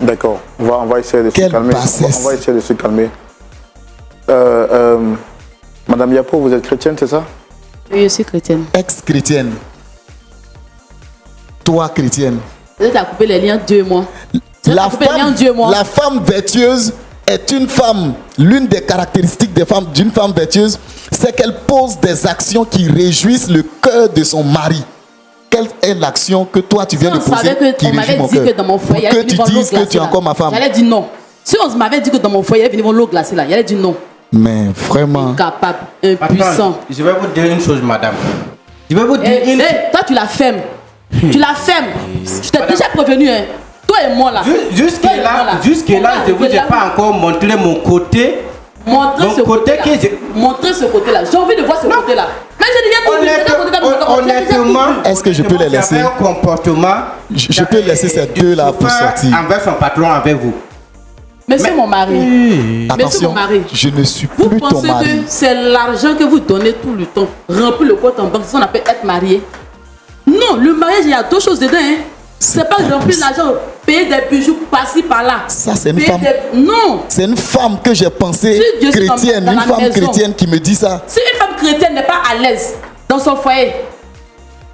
D'accord. On va essayer de se Quelle calmer. bassesse. On va essayer de se calmer. Madame Yapo, vous êtes chrétienne, c'est ça? Oui, je suis chrétienne. Ex-chrétienne. Toi, chrétienne. Tu as coupé les liens 2 mois. La femme vertueuse est une femme. L'une des caractéristiques d'une femme vertueuse, c'est qu'elle pose des actions qui réjouissent le cœur de son mari. est l'action que toi tu viens de Si on poser savait qui qu'on m'avait réjouit mon dit cœur? que dans mon Pour foyer, il y que allait tu venir l'eau dises que glacée tu es là. encore ma femme. J'allais dire non. Si on m'avait dit que dans mon foyer, il allait venir l'eau glacée là, il allait dire non. Mais vraiment, Incapable, Attends, impuissant. je vais vous dire une chose, madame. Je vais vous dire Eh, une eh, toi, tu la fermes. Tu la fermes. Je t'ai déjà prévenu, hein. Toi et moi là. Toi et moi, Jusque-là, je vous ai pas encore montré mon côté. Montrer Mon ce côté côté-là. Montrer ce côté-là. J'ai envie de voir ce côté-là. Mais j'ai déjà tout vu. J'ai déjà tout vu. Honnêtement, Est-ce que je peux les laisser? un comportement. Je peux laisser ces deux-là pour sortir. Envers son patron, avec vous. Monsieur mon mari. Monsieur Attention, mon mari. je ne suis Vous plus ton pensez mari. que c'est l'argent que vous donnez tout le temps, remplir le compte en banque, c'est ce qu'on appelle être marié? Non, le mariage, il y a deux choses dedans. Hein. C'est pas remplir l'argent, payer des bijoux par-ci, par-là. Ça, c'est une Payer femme. Non. C'est une femme que j'ai pensée Si Dieu est chrétienne, dans une la femme maison. chrétienne qui me dit ça. Si une femme chrétienne n'est pas à l'aise dans son foyer,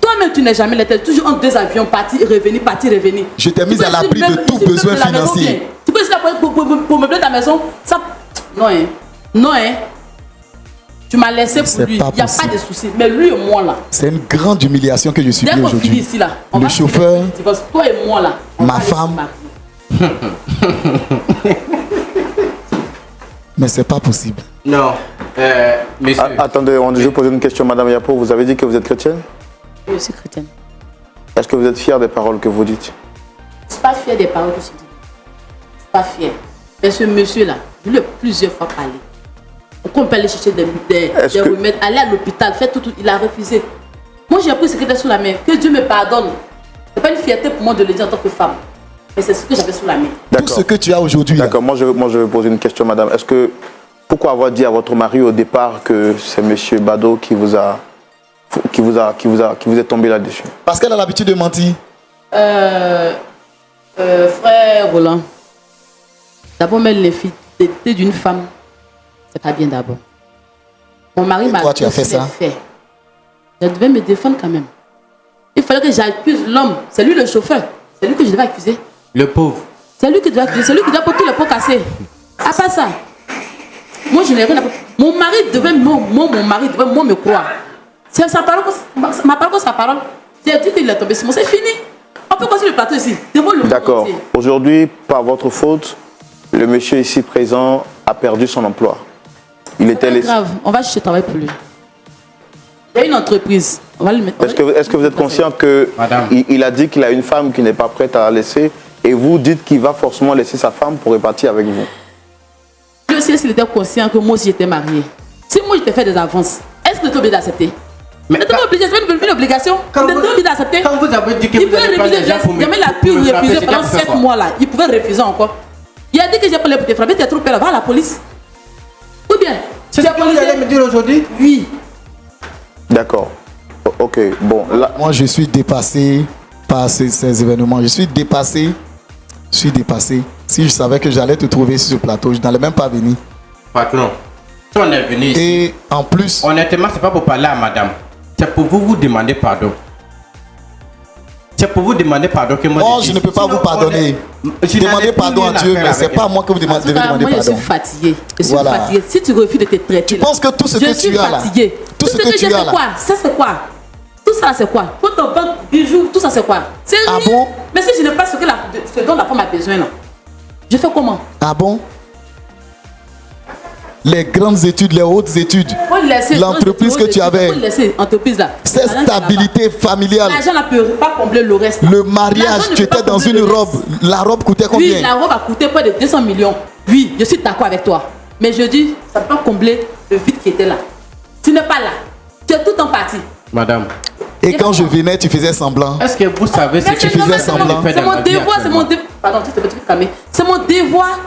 toi-même tu n'es jamais là, tu es toujours en deux avions, partir, revenir, partir, revenir. Je t'ai Tu mise peux à essayer l'abri de même- tout essayer besoin de la maison, financier. bien. Tu peux essayer pour meubler ta maison. Ça... Non, hein. Non, hein. Tu m'as laissé pour C'est lui. pas Il n'y a pas possible. de souci. Mais lui et moi là. C'est une grande humiliation que je suis Dès qu'on finit aujourd'hui. ici là, on Le va chauffeur, finir le divorce. Toi et moi là. on ma va aller se femme. marier. mais c'est pas possible. Non. Monsieur. Attendez, je vais poser une question, Madame Yapo. Vous avez dit que vous êtes chrétienne? Je suis chrétienne. Est-ce que vous êtes fière des paroles que vous dites? Je ne suis pas fière des paroles que je dis. Je ne suis pas fière. Mais ce monsieur-là, je lui ai plusieurs fois parlé. On peut aller chercher des remèdes, aller à l'hôpital, faire tout. Il a refusé. Moi, j'ai appris ce qui était sous la main. Que Dieu me pardonne. Ce n'est pas une fierté pour moi de le dire en tant que femme. Mais c'est ce que j'avais sous la main. Tout ce que tu as aujourd'hui, là, D'accord, moi je vais poser une question, madame. Pourquoi avoir dit à votre mari au départ que c'est monsieur Bado qui vous est tombé là-dessus? parce qu'elle a l'habitude de mentir. Frère Roland, d'abord mettre les filles d'une femme, c'est pas bien d'abord. Mon mari Et m'a toi, tu as fait accusé ça? des faits. Je devais me défendre quand même. Il fallait que j'accuse l'homme. C'est lui le chauffeur. C'est lui que je devais accuser. Le pauvre. C'est lui qui doit accuser. C'est lui qui doit porter les pots cassés. À part ça, moi je n'ai rien à faire. Mon mari devait me croire. C'est sa parole, ma parole comme sa parole. J'ai dit qu'il est tombé sur moi. C'est fini. On peut continuer le plateau ici. Devant le monde D'accord. entier. Aujourd'hui, par votre faute, le monsieur ici présent a perdu son emploi. Il était C'est laissé. pas grave, on va chercher travail pour lui. Il y a une entreprise. On va le mettre. Est-ce que vous êtes conscient que Madame. il a dit qu'il a une femme qui n'est pas prête à la laisser et vous dites qu'il va forcément laisser sa femme pour repartir avec vous? Lui aussi, s'il était conscient que moi aussi j'étais mariée. Si moi je t'ai fait des avances, est-ce que tu es obligé d'accepter? Mais Mais tu es obligé, c'est une obligation. Tu es obligé d'accepter. Quand vous avez dit que Il vous pouvait allez prendre refuser. les gens pour me- Jamais il a pu pour me frapper, refuser c'est pendant déjà pour 7 faire quoi? mois là. Il pouvait refuser encore. Il a dit que j'ai pas l'air pour te frapper, tu as trop peur, va à la police. Ou bien, C'est ce que vous allez me dire aujourd'hui? Oui. D'accord. Ok, bon, là, Moi, je suis dépassé par ces événements. Je suis dépassé. Si je savais que j'allais te trouver sur ce plateau, je n'allais même pas venir. Patron, si on est venu ici, Et en plus, honnêtement, c'est pas pour parler à madame. C'est pour vous demander pardon. C'est pour vous demander pardon que moi oh, je ne peux pas vous pardonner. Demandez pardon à Dieu, mais ce n'est pas à moi que vous En tout devez cas, demander moi je suis pardon. fatiguée. Je suis Voilà. fatiguée. Si tu refuses de te traiter, Tu penses que tout ce je que suis tu as là, fatiguée. tout ce que tu j'ai, as c'est là, quoi? Ça c'est quoi? Tout ça c'est quoi? Pour ton banque, bijoux, tout ça c'est quoi? C'est Ah rien. bon? Mais si je n'ai pas ce dont la femme a besoin là, je fais comment? ah bon? Les grandes études, les hautes études, Faut laisser l'entreprise que tu avais, faut laisser entreprise là. cette L'argent qui va stabilité familiale, pas. L'argent ne peut pas combler le reste. le L'argent mariage, ne tu peut pas étais dans combler une le robe. reste. La robe coûtait Oui, combien? la robe a coûté près de 200 millions. Oui, je suis d'accord avec toi. Mais je dis, ça ne peut pas combler le vide qui était là. Tu n'es pas là. Tu es tout en partie. Madame, Et quand je venais, tu faisais semblant. est-ce que vous savez ce Mais que c'est faisais normal, semblant. c'est mon devoir, c'est mon devoir. Pardon, tu te peux te calmer. C'est mon devoir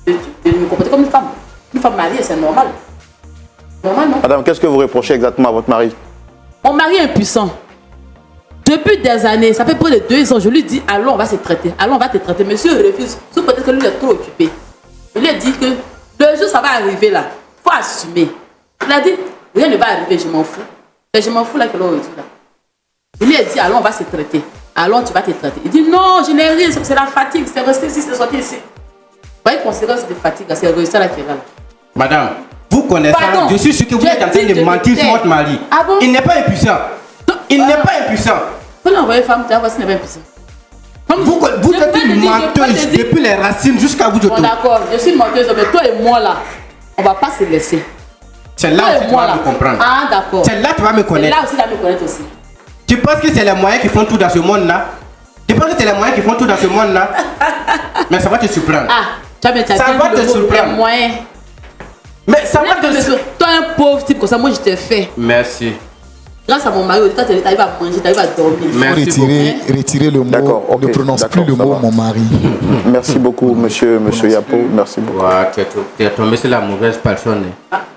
de me comporter comme une femme. Une femme mariée, c'est normal. Normal, non? madame, qu'est-ce que vous reprochez exactement à votre mari? Mon mari est impuissant. Depuis des années, ça fait près de 2 ans, je lui dis, allons, on va se traiter. Allons, on va te traiter. Monsieur refuse. Sous peut-être que lui, il est trop occupé. Je lui ai dit que le jour, ça va arriver là. Il faut assumer. Il a dit, rien ne va arriver, je m'en fous. Mais je m'en fous là que l'on dit là. Je lui ai dit, allons, on va se traiter. Allons, tu vas te traiter. Il dit, non, je n'ai rien, c'est la fatigue, c'est resté ici, c'est sorti ici. Vous voyez, conséquence de fatigue, c'est resté là qui est là. Madame, vous connaissant, Pardon. je suis sûr que vous Je êtes en train dis de que mentir je sur votre mari. Ah bon? Il n'est pas impuissant. Il n'est pas impuissant. Faut l'envoyer femme, tu vas voir s'il n'est pas impuissant. Vous êtes une menteuse depuis les racines jusqu'à vous de Bon, tout. d'accord, je suis une menteuse, mais toi et moi là, on va pas se laisser. C'est là Toi où et tu moi vas là. me comprendre. Ah, d'accord. C'est là que tu vas me C'est connaître. là aussi, tu vas me connaître aussi. Tu penses que c'est les moyens qui font tout dans ce monde-là? Tu penses que c'est les moyens qui font tout dans ce monde-là? Mais ça va te surprendre. Ah, tu as bien Ça va te surprendre. moyen. Mais ça va te surprendre. Toi, un pauvre type comme ça, moi je t'ai fait. Merci. Grâce à mon mari, toi, tu arrives à manger, tu arrives à dormir. Merci Retirer le mot. D'accord, ok, Ne prononce plus d'accord, le ça mot va. mon mari. Merci beaucoup, monsieur Yapo. Merci beaucoup. Ouais, tu es tombé sur la mauvaise personne.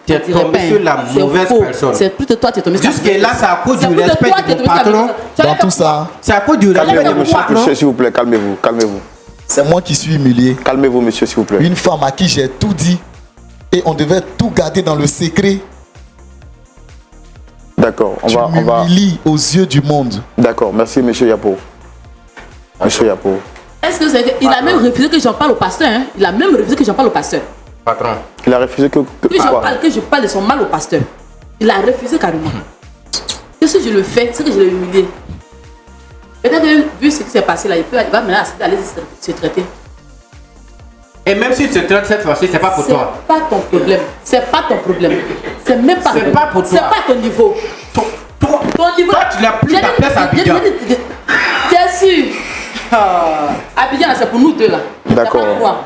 Tu es tombé sur la C'est mauvaise faux. personne. C'est plutôt toi qui es tombé sur la Jusque là, c'est à cause C'est du plutôt respect toi qui es de tombé mon sur la patron. mauvaise personne. Dans tout ça, C'est à cause du respect de Calmez-vous, mon monsieur, patron. monsieur, s'il vous plaît, calmez-vous, calmez-vous. c'est moi qui suis humilié. Calmez-vous, monsieur, s'il vous plaît. Une femme à qui j'ai tout dit et on devait tout garder dans le secret. D'accord, Tu m'humilies aux yeux du monde. D'accord, merci, monsieur Yapo. Monsieur Yapo. Est-ce que vous savez qu'il a même refusé que j'en parle au pasteur, hein? Il a même refusé que j'en parle au pasteur. Patron. Il a refusé que Que je parle de son mal au pasteur. Il a refusé carrément. Qu'est-ce que je le fais? C'est que je l'ai humilié. Peut-être que vu ce qui s'est passé là, il va maintenant aller se traiter. Et même si tu te traites cette fois-ci, c'est pas pour C'est toi. pas ton problème. C'est pas ton problème. C'est même pas. C'est pas pour toi. C'est pas ton niveau. Toi, Ton niveau. toi, tu n'as plus ta place à Abidjan. Bien sûr. Abidjan, là, c'est pour nous deux là. D'accord. C'est pas toi.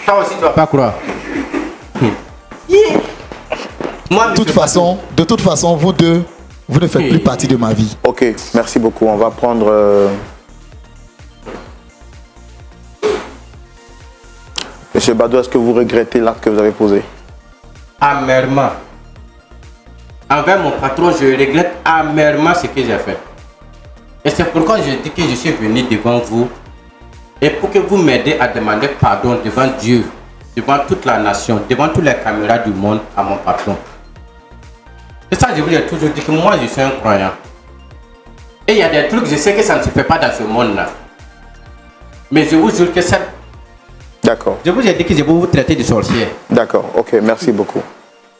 Toi aussi, tu ne vas pas croire. Moi, De toute façon, vous deux, vous ne faites plus partie de ma vie. Ok, merci beaucoup. On va prendre... Monsieur Bado, est-ce que vous regrettez l'acte que vous avez posé? amèrement. Envers mon patron, je regrette amèrement ce que j'ai fait. Et c'est pourquoi je dis que je suis venu devant vous et pour que vous m'aidez à demander pardon devant Dieu, devant toute la nation, devant toutes les caméras du monde à mon patron. C'est ça que je vous ai toujours dit que moi je suis un croyant. Et il y a des trucs, je sais que ça ne se fait pas dans ce monde-là. Mais je vous jure que ça... D'accord. Je vous ai dit que je vais vous traiter de sorcier. D'accord, ok, merci beaucoup.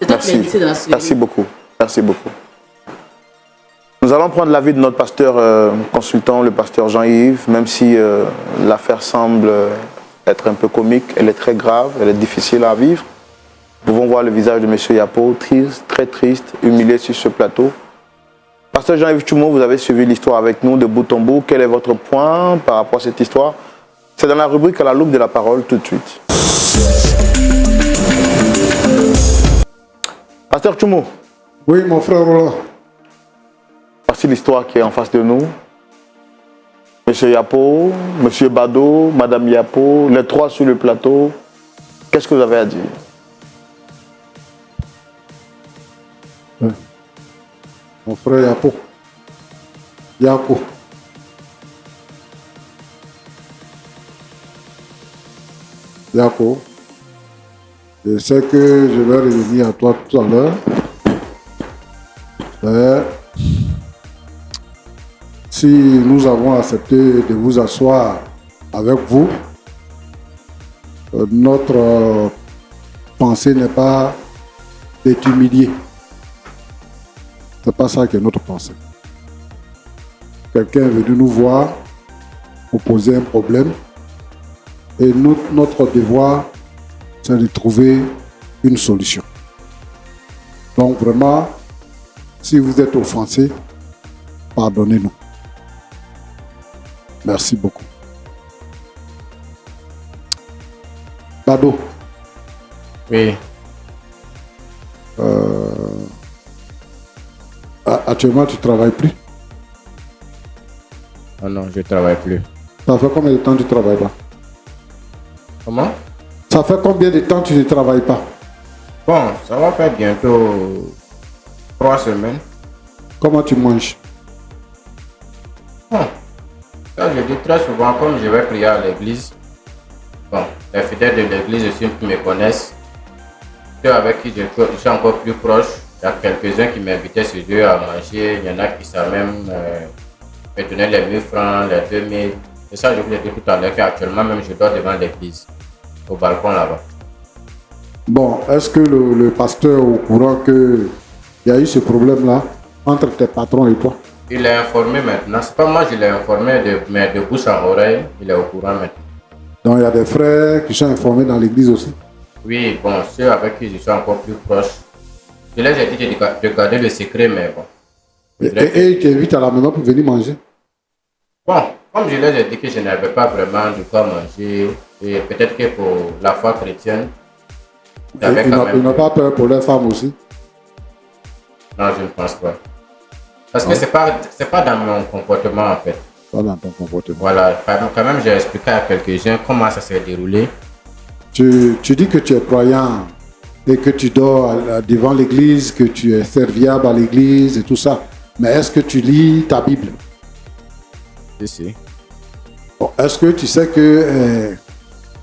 C'est toi qui l'as Merci. initié dans la société. Merci beaucoup. Merci beaucoup. Nous allons prendre l'avis de notre pasteur consultant, le pasteur Jean-Yves, même si l'affaire semble être un peu comique, elle est très grave, elle est difficile à vivre. Nous pouvons voir le visage de M. Yapo, triste, très triste, humilié sur ce plateau. Pasteur Jean-Yves Tchoumo, vous avez suivi l'histoire avec nous de bout en bout. Quel est votre point par rapport à cette histoire? C'est dans la rubrique à la loupe de la parole tout de suite. Pasteur Tchoumo. Oui, mon frère Roland. Voici l'histoire qui est en face de nous. Monsieur Yapo, Monsieur Bado, Madame Yapo, les trois sur le plateau. Qu'est-ce que vous avez à dire? Mon frère Yapo. Yapo. Yapo. Je sais que je vais revenir à toi tout à l'heure. Mais si nous avons accepté de vous asseoir avec vous, notre pensée n'est pas de t'humilier. C'est pas ça qui est notre pensée. Quelqu'un est venu nous voir pour poser un problème et notre devoir, c'est de trouver une solution. Donc vraiment, si vous êtes offensé, pardonnez-nous. Merci beaucoup. Bado. Oui. Actuellement, tu ne travailles plus. Oh non, je ne travaille plus. Ça fait combien de temps que tu ne travailles pas? Comment? Ça fait combien de temps que tu ne travailles pas? Bon, ça va faire bientôt 3 semaines. Comment tu manges? Bon, ça je dis très souvent, comme je vais prier à l'église, bon, les fidèles de l'église aussi qui me connaissent, ceux avec qui je suis encore plus proche, il y a quelques-uns qui m'invitaient chez eux à manger, il y en a qui savent même me donner les 1000 francs, les 2000. C'est ça que je vous ai dit tout à l'heure qu'actuellement même je dors devant l'église, au balcon là-bas. Bon, est-ce que le pasteur est au courant qu'il y a eu ce problème-là entre tes patrons et toi? Il est informé maintenant. C'est pas moi, je l'ai informé, mais de bouche en oreille, il est au courant maintenant. Donc il y a des frères qui sont informés dans l'église aussi? Oui, bon, ceux avec qui je suis encore plus proche, je leur ai dit de garder le secret, mais bon. Et ils t'invitent à la maison pour venir manger? Bon, comme je leur ai dit que je n'avais pas vraiment de quoi manger, et peut-être que pour la foi chrétienne, j'avais quand même... Ils n'ont pas peur pour leurs femmes aussi? Non, je ne pense pas. Parce que c'est pas dans mon comportement en fait. Pas dans ton comportement. Voilà, quand même j'ai expliqué à quelques-uns comment ça s'est déroulé. Tu dis que tu es croyant et que tu dors devant l'église, que tu es serviable à l'église et tout ça. Mais est-ce que tu lis ta Bible? Si. Bon, est-ce que tu sais que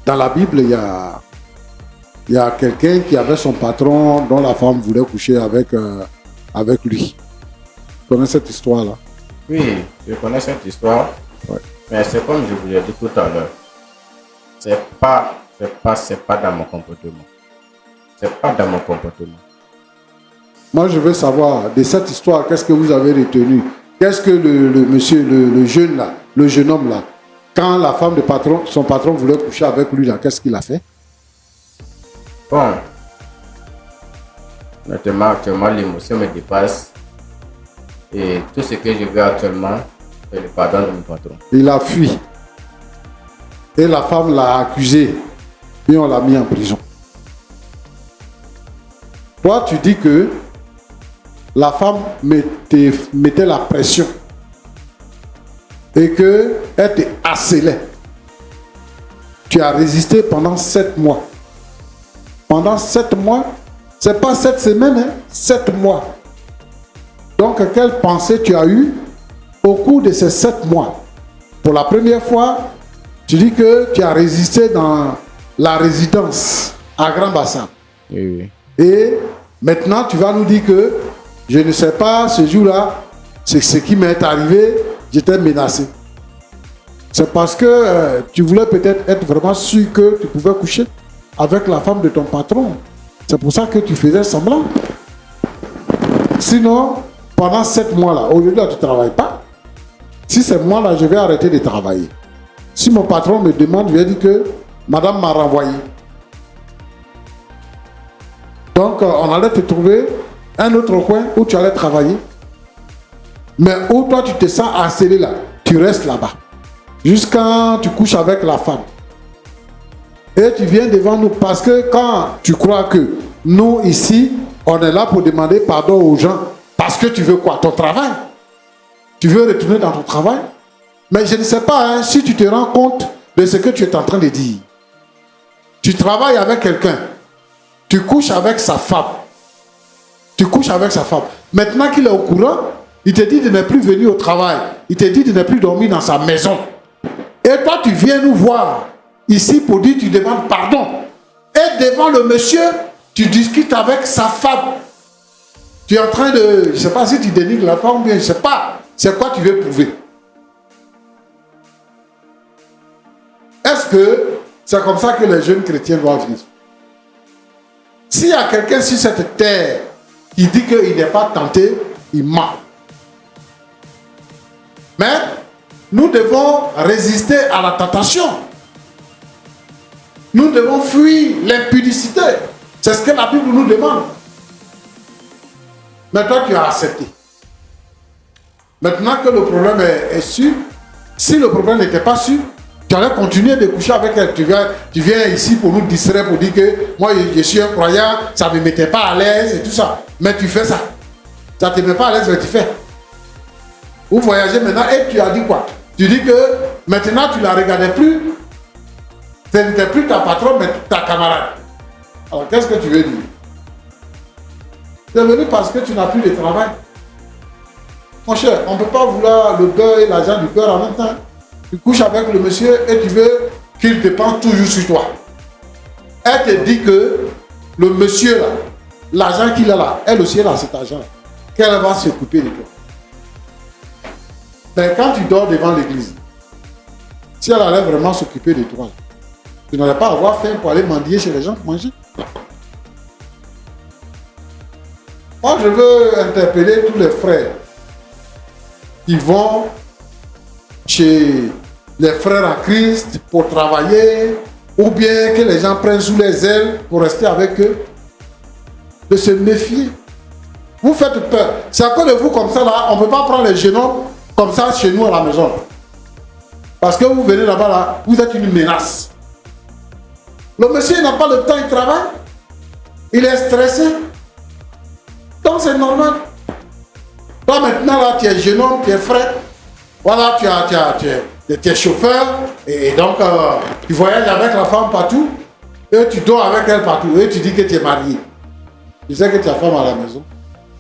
dans la Bible, il y a quelqu'un qui avait son patron dont la femme voulait coucher avec lui? Tu connais cette histoire-là? Oui, je connais cette histoire. Ouais. Mais c'est comme je vous l'ai dit tout à l'heure. C'est pas dans mon comportement. C'est pas dans mon comportement. Moi, je veux savoir, de cette histoire, qu'est-ce que vous avez retenu? Qu'est-ce que le monsieur, le jeune là, le jeune homme là, quand la femme de son patron voulait coucher avec lui là, qu'est-ce qu'il a fait? Bon. Actuellement, l'émotion me dépasse. Et tout ce que je veux actuellement, c'est le pardon de mon patron. Il a fui. Et la femme l'a accusé. Et on l'a mis en prison. Toi, tu dis que la femme mettait la pression. Et qu'elle te harcelait. Tu as résisté pendant 7 mois. Pendant 7 mois, c'est pas 7 semaines, hein, 7 mois. Donc, quelle pensée tu as eue au cours de ces 7 mois? Pour la première fois, tu dis que tu as résisté dans la résidence à Grand Bassam. Oui. Et maintenant, tu vas nous dire que je ne sais pas, ce jour-là, c'est ce qui m'est arrivé, j'étais menacé. C'est parce que tu voulais peut-être être vraiment sûr que tu pouvais coucher avec la femme de ton patron. C'est pour ça que tu faisais semblant. Sinon, pendant 7 mois-là, aujourd'hui, tu ne travailles pas. Si ces mois-là, je vais arrêter de travailler. Si mon patron me demande, je vais dire que madame m'a renvoyé. Donc, on allait te trouver un autre coin où tu allais travailler. Mais où toi, tu te sens harcelé là, tu restes là-bas. Jusqu'à tu couches avec la femme. Et tu viens devant nous parce que quand tu crois que nous, ici, on est là pour demander pardon aux gens. Parce que tu veux quoi? Ton travail? Tu veux retourner dans ton travail? Mais je ne sais pas hein, si tu te rends compte de ce que tu es en train de dire. Tu travailles avec quelqu'un. Tu couches avec sa femme. Tu couches avec sa femme. Maintenant qu'il est au courant, il te dit de ne plus venir au travail. Il te dit de ne plus dormir dans sa maison. Et toi, tu viens nous voir ici pour dire, tu demandes pardon. Et devant le monsieur, tu discutes avec sa femme. Tu es en train de... Je ne sais pas si tu dénigres la femme ou bien je ne sais pas. C'est quoi tu veux prouver? Est-ce que c'est comme ça que les jeunes chrétiens doivent vivre? S'il y a quelqu'un sur cette terre qui dit qu'il n'est pas tenté, il ment. Mais nous devons résister à la tentation. Nous devons fuir l'impudicité. C'est ce que la Bible nous demande. Mais toi, tu as accepté. Maintenant que le problème est sûr, si le problème n'était pas sûr, tu allais continuer de coucher avec elle. Tu viens ici pour nous distraire, pour dire que moi, je suis un croyant, ça ne me mettait pas à l'aise et tout ça. Mais tu fais ça. Ça ne te met pas à l'aise, mais tu fais. Vous voyagez maintenant et tu as dit quoi? Tu dis que maintenant, tu ne la regardais plus. Ce n'était plus ta patronne, mais ta camarade. Alors, qu'est-ce que tu veux dire? Tu es venu parce que tu n'as plus de travail. Mon cher, on ne peut pas vouloir le beurre et l'argent du beurre en même temps. Tu couches avec le monsieur et tu veux qu'il dépend toujours sur toi. Elle te dit que le monsieur là, l'argent qu'il a là, elle aussi elle a cet argent là, qu'elle va s'occuper de toi. Mais quand tu dors devant l'église, si elle allait vraiment s'occuper de toi, tu n'allais pas avoir faim pour aller mendier chez les gens pour manger. Moi, je veux interpeller tous les frères qui vont chez les frères en Christ pour travailler, ou bien que les gens prennent sous les ailes pour rester avec eux, de se méfier. Vous faites peur. C'est à cause de vous comme ça, là, on ne peut pas prendre les jeunes hommes comme ça chez nous à la maison. Parce que vous venez là-bas, là, vous êtes une menace. Le monsieur n'a pas le temps, il travaille. Il est stressé. Donc c'est normal. Toi maintenant, là, tu es jeune homme, tu es frère. Voilà, tu es chauffeur. Et donc, tu voyages avec la femme partout. Et tu dors avec elle partout. Et tu dis que tu es marié. Tu sais que tu as femme à la maison.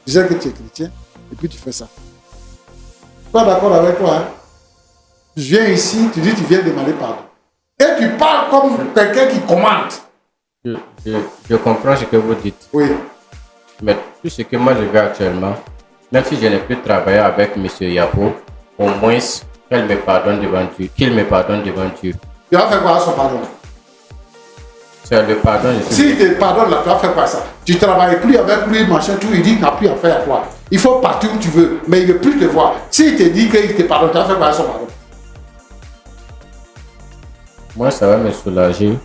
Tu sais que tu es chrétien. Et puis tu fais ça. Pas d'accord avec toi, hein? Tu viens ici, tu dis que tu viens demander pardon. Et tu parles comme quelqu'un qui commande. Je comprends ce que vous dites. Oui. Mais tout ce que moi je veux actuellement, même si je n'ai plus travaillé avec M. Yapo, au moins qu'elle me pardonne devant Dieu, qu'il me pardonne devant Dieu. Tu vas faire quoi à son pardon? C'est le pardon. S'il te pardonne là, tu vas faire quoi ça? Tu ne travailles plus avec lui, machin, tout, il dit qu'il n'a plus affaire à toi. Il faut partir où tu veux, mais il ne veut plus te voir. S'il te dit qu'il te pardonne, tu vas faire quoi à son pardon? Moi, ça va me soulager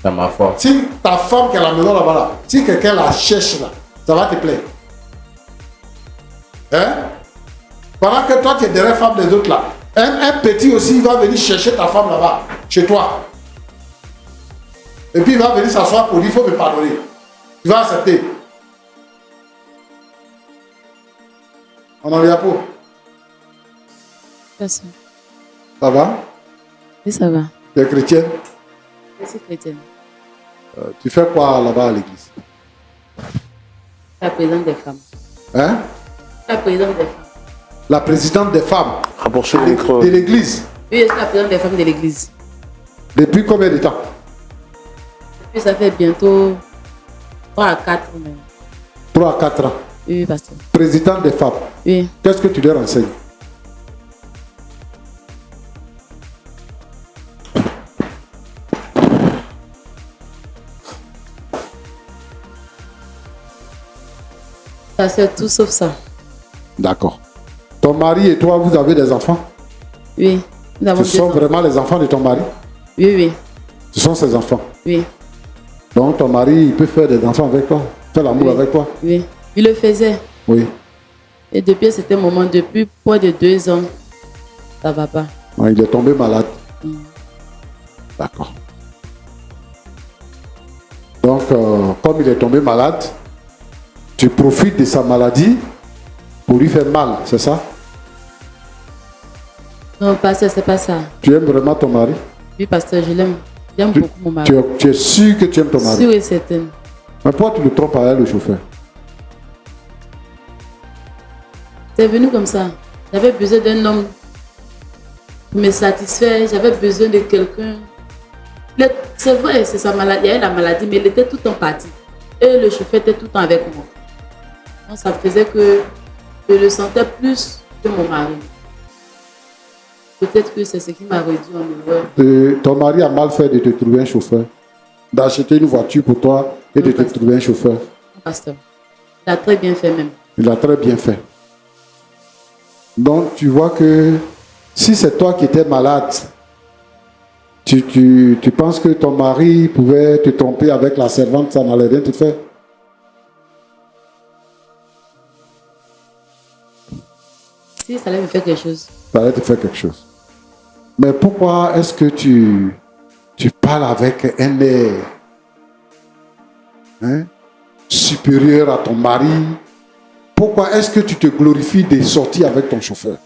dans ma foi. Si ta femme qui est à la maison là-bas, là, si quelqu'un la cherche là, ça va te plaire. Hein? Pendant que toi, tu es derrière la femme des autres là, un petit aussi, il va venir chercher ta femme là-bas, chez toi. Et puis il va venir s'asseoir pour dire, il faut me pardonner. Tu vas accepter. On en vient pour. Merci. Ça va? Oui, ça va. Tu es chrétienne? Je suis chrétienne. Tu fais quoi là-bas à l'église? La présidente des femmes. Hein? La présidente des femmes. La présidente des femmes Rapprocher le micro. de l'église. Oui, je suis la présidente des femmes de l'église. Depuis combien de temps? Puis ça fait bientôt 3 à 4 même. 3 à 4 ans. Oui, pasteur. Présidente des femmes. Oui. Qu'est-ce que tu leur enseignes? C'est tout sauf ça. D'accord. Ton mari et toi, vous avez des enfants? Oui. Nous avons Ce deux sont enfants. vraiment les enfants de ton mari? Oui, oui. Ce sont ses enfants. Oui. Donc ton mari, il peut faire des enfants avec toi? Faire l'amour Oui. avec toi? Oui. Il le faisait. Oui. Et depuis cet moment, depuis près de 2 ans, ça va pas. Ouais, il est tombé malade. D'accord. Donc, comme il est tombé malade, tu profites de sa maladie pour lui faire mal, c'est ça? Non, pasteur, c'est pas ça. Tu aimes vraiment ton mari? Oui, pasteur, je l'aime. J'aime beaucoup mon mari. Tu es sûr que tu aimes ton mari? Sûr et certain. Mais pourquoi tu le trompes à elle, le chauffeur? C'est venu comme ça. J'avais besoin d'un homme pour me satisfaire. J'avais besoin de quelqu'un. C'est vrai, c'est sa maladie. Il y avait la maladie, mais il était tout le temps parti. Et le chauffeur était tout le temps avec moi. Donc ça faisait que je le sentais plus que mon mari. Peut-être que c'est ce qui m'a réduit en erreur. Ton mari a mal fait de te trouver un chauffeur, d'acheter une voiture pour toi et de te trouver un chauffeur. Pasteur, il a très bien fait même. Il a très bien fait. Donc tu vois que si c'est toi qui étais malade, tu penses que ton mari pouvait te tromper avec la servante, ça n'allait rien te faire? Si, ça allait me faire quelque chose. Ça allait te faire quelque chose. Mais pourquoi est-ce que tu parles avec un air supérieur à ton mari? Pourquoi est-ce que tu te glorifies de sortir avec ton chauffeur?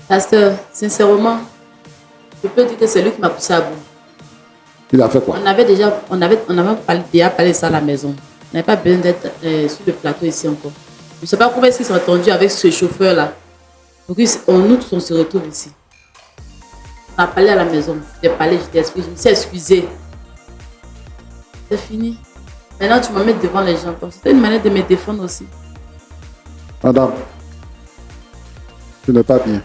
Pasteur, sincèrement, je peux dire que c'est lui qui m'a poussé à bout. Il a fait quoi? On avait déjà parlé de ça à la maison. On n'avait pas besoin d'être sur le plateau ici encore. Je ne sais pas comment est-ce qu'ils sont entendus avec ce chauffeur-là. Donc nous tous on se retrouve ici. On a parlé à la maison. J'ai parlé, je me suis excusée. C'est fini. Maintenant tu me mets devant les gens. C'était une manière de me défendre aussi. Madame, tu n'es pas bien.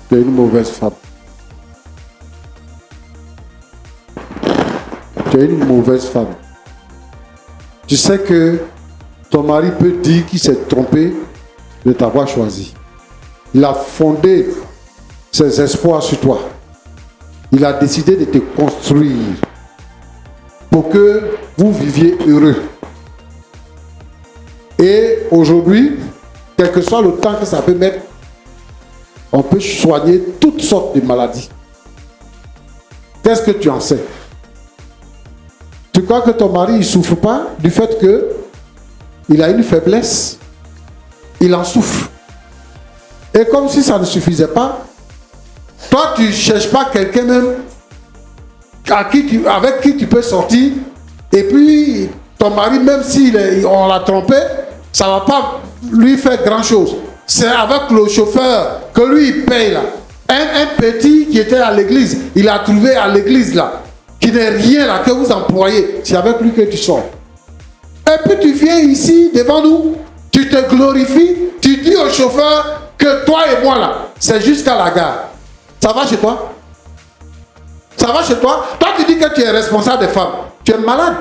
Tu es une mauvaise femme. Tu es une mauvaise femme. tu sais que ton mari peut dire qu'il s'est trompé de t'avoir choisi. Il a fondé ses espoirs sur toi. Il a décidé de te construire pour que vous viviez heureux. Et aujourd'hui, quel que soit le temps que ça peut mettre, on peut soigner toutes sortes de maladies. Qu'est-ce que tu en sais? Tu crois que ton mari ne souffre pas du fait qu'il a une faiblesse? Il en souffre. Et comme si ça ne suffisait pas, toi tu ne cherches pas quelqu'un même avec qui tu peux sortir, et puis ton mari, même si on l'a trompé, ça ne va pas lui faire grand chose. C'est avec le chauffeur que lui il paye là. Un petit qui était à l'église, il a trouvé à l'église là, qui n'est rien là, que vous employez. C'est avec lui que tu sors. Et puis tu viens ici devant nous, tu te glorifies, tu dis au chauffeur que toi et moi là, c'est jusqu'à la gare. Ça va chez toi? Ça va chez toi? Toi tu dis que tu es responsable des femmes. Tu es malade.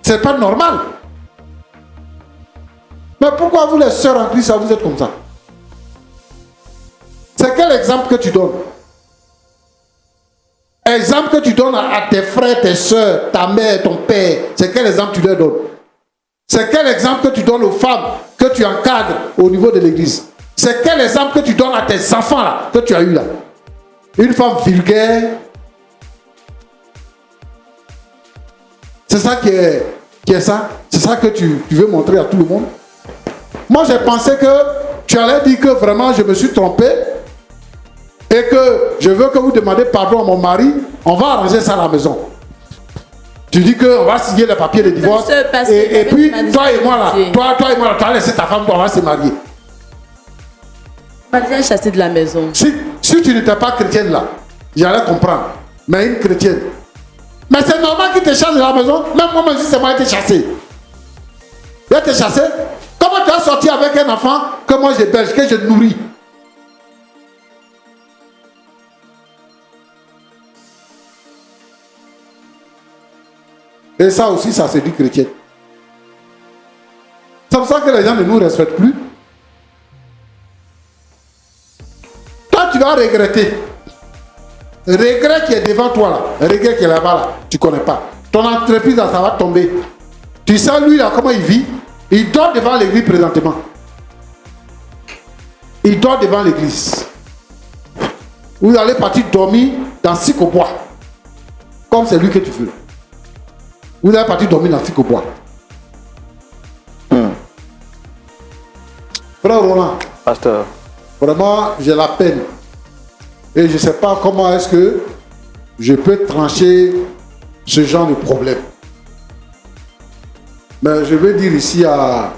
C'est pas normal. Mais pourquoi vous les sœurs en Christ, vous êtes comme ça? C'est quel exemple que tu donnes? Exemple que tu donnes à tes frères, tes soeurs, ta mère, ton père. C'est quel exemple tu leur donnes? C'est quel exemple que tu donnes aux femmes que tu encadres au niveau de l'église? C'est quel exemple que tu donnes à tes enfants là, que tu as eu là? Une femme vulgaire. C'est ça qui est ça? C'est ça que tu veux montrer à tout le monde? Moi j'ai pensé que tu allais dire que vraiment je me suis trompé et que je veux que vous demandez pardon à mon mari, on va arranger ça à la maison. Tu dis qu'on va signer les papiers de divorce et puis toi et moi là, toi et moi là, tu as laissé ta femme, on va se marier. On m'a déjà chassé de la maison. Si tu n'étais pas chrétienne là, j'allais comprendre. Mais une chrétienne. Mais c'est normal qu'il te chasse de la maison, même moi si c'est moi qui t'ai chassé. Il a été chassé. Comment tu as sorti avec un enfant que moi j'héberge, que je nourris? Et ça aussi, ça se dit chrétien. C'est pour ça que les gens ne nous respectent plus. Toi, tu vas regretter. Regret qui est devant toi là, regret qui est là-bas là, tu ne connais pas. Ton entreprise là, ça va tomber. Tu sais lui là, comment il vit? Il dort devant l'église présentement. Il dort devant l'église. Vous allez partir dormir dans Sikobois. Comme c'est lui que tu veux. Vous allez partir dormir dans Sikobois. Frère Roland. Pasteur. Vraiment, j'ai la peine. Et je ne sais pas comment est-ce que je peux trancher ce genre de problème. Mais je veux dire ici à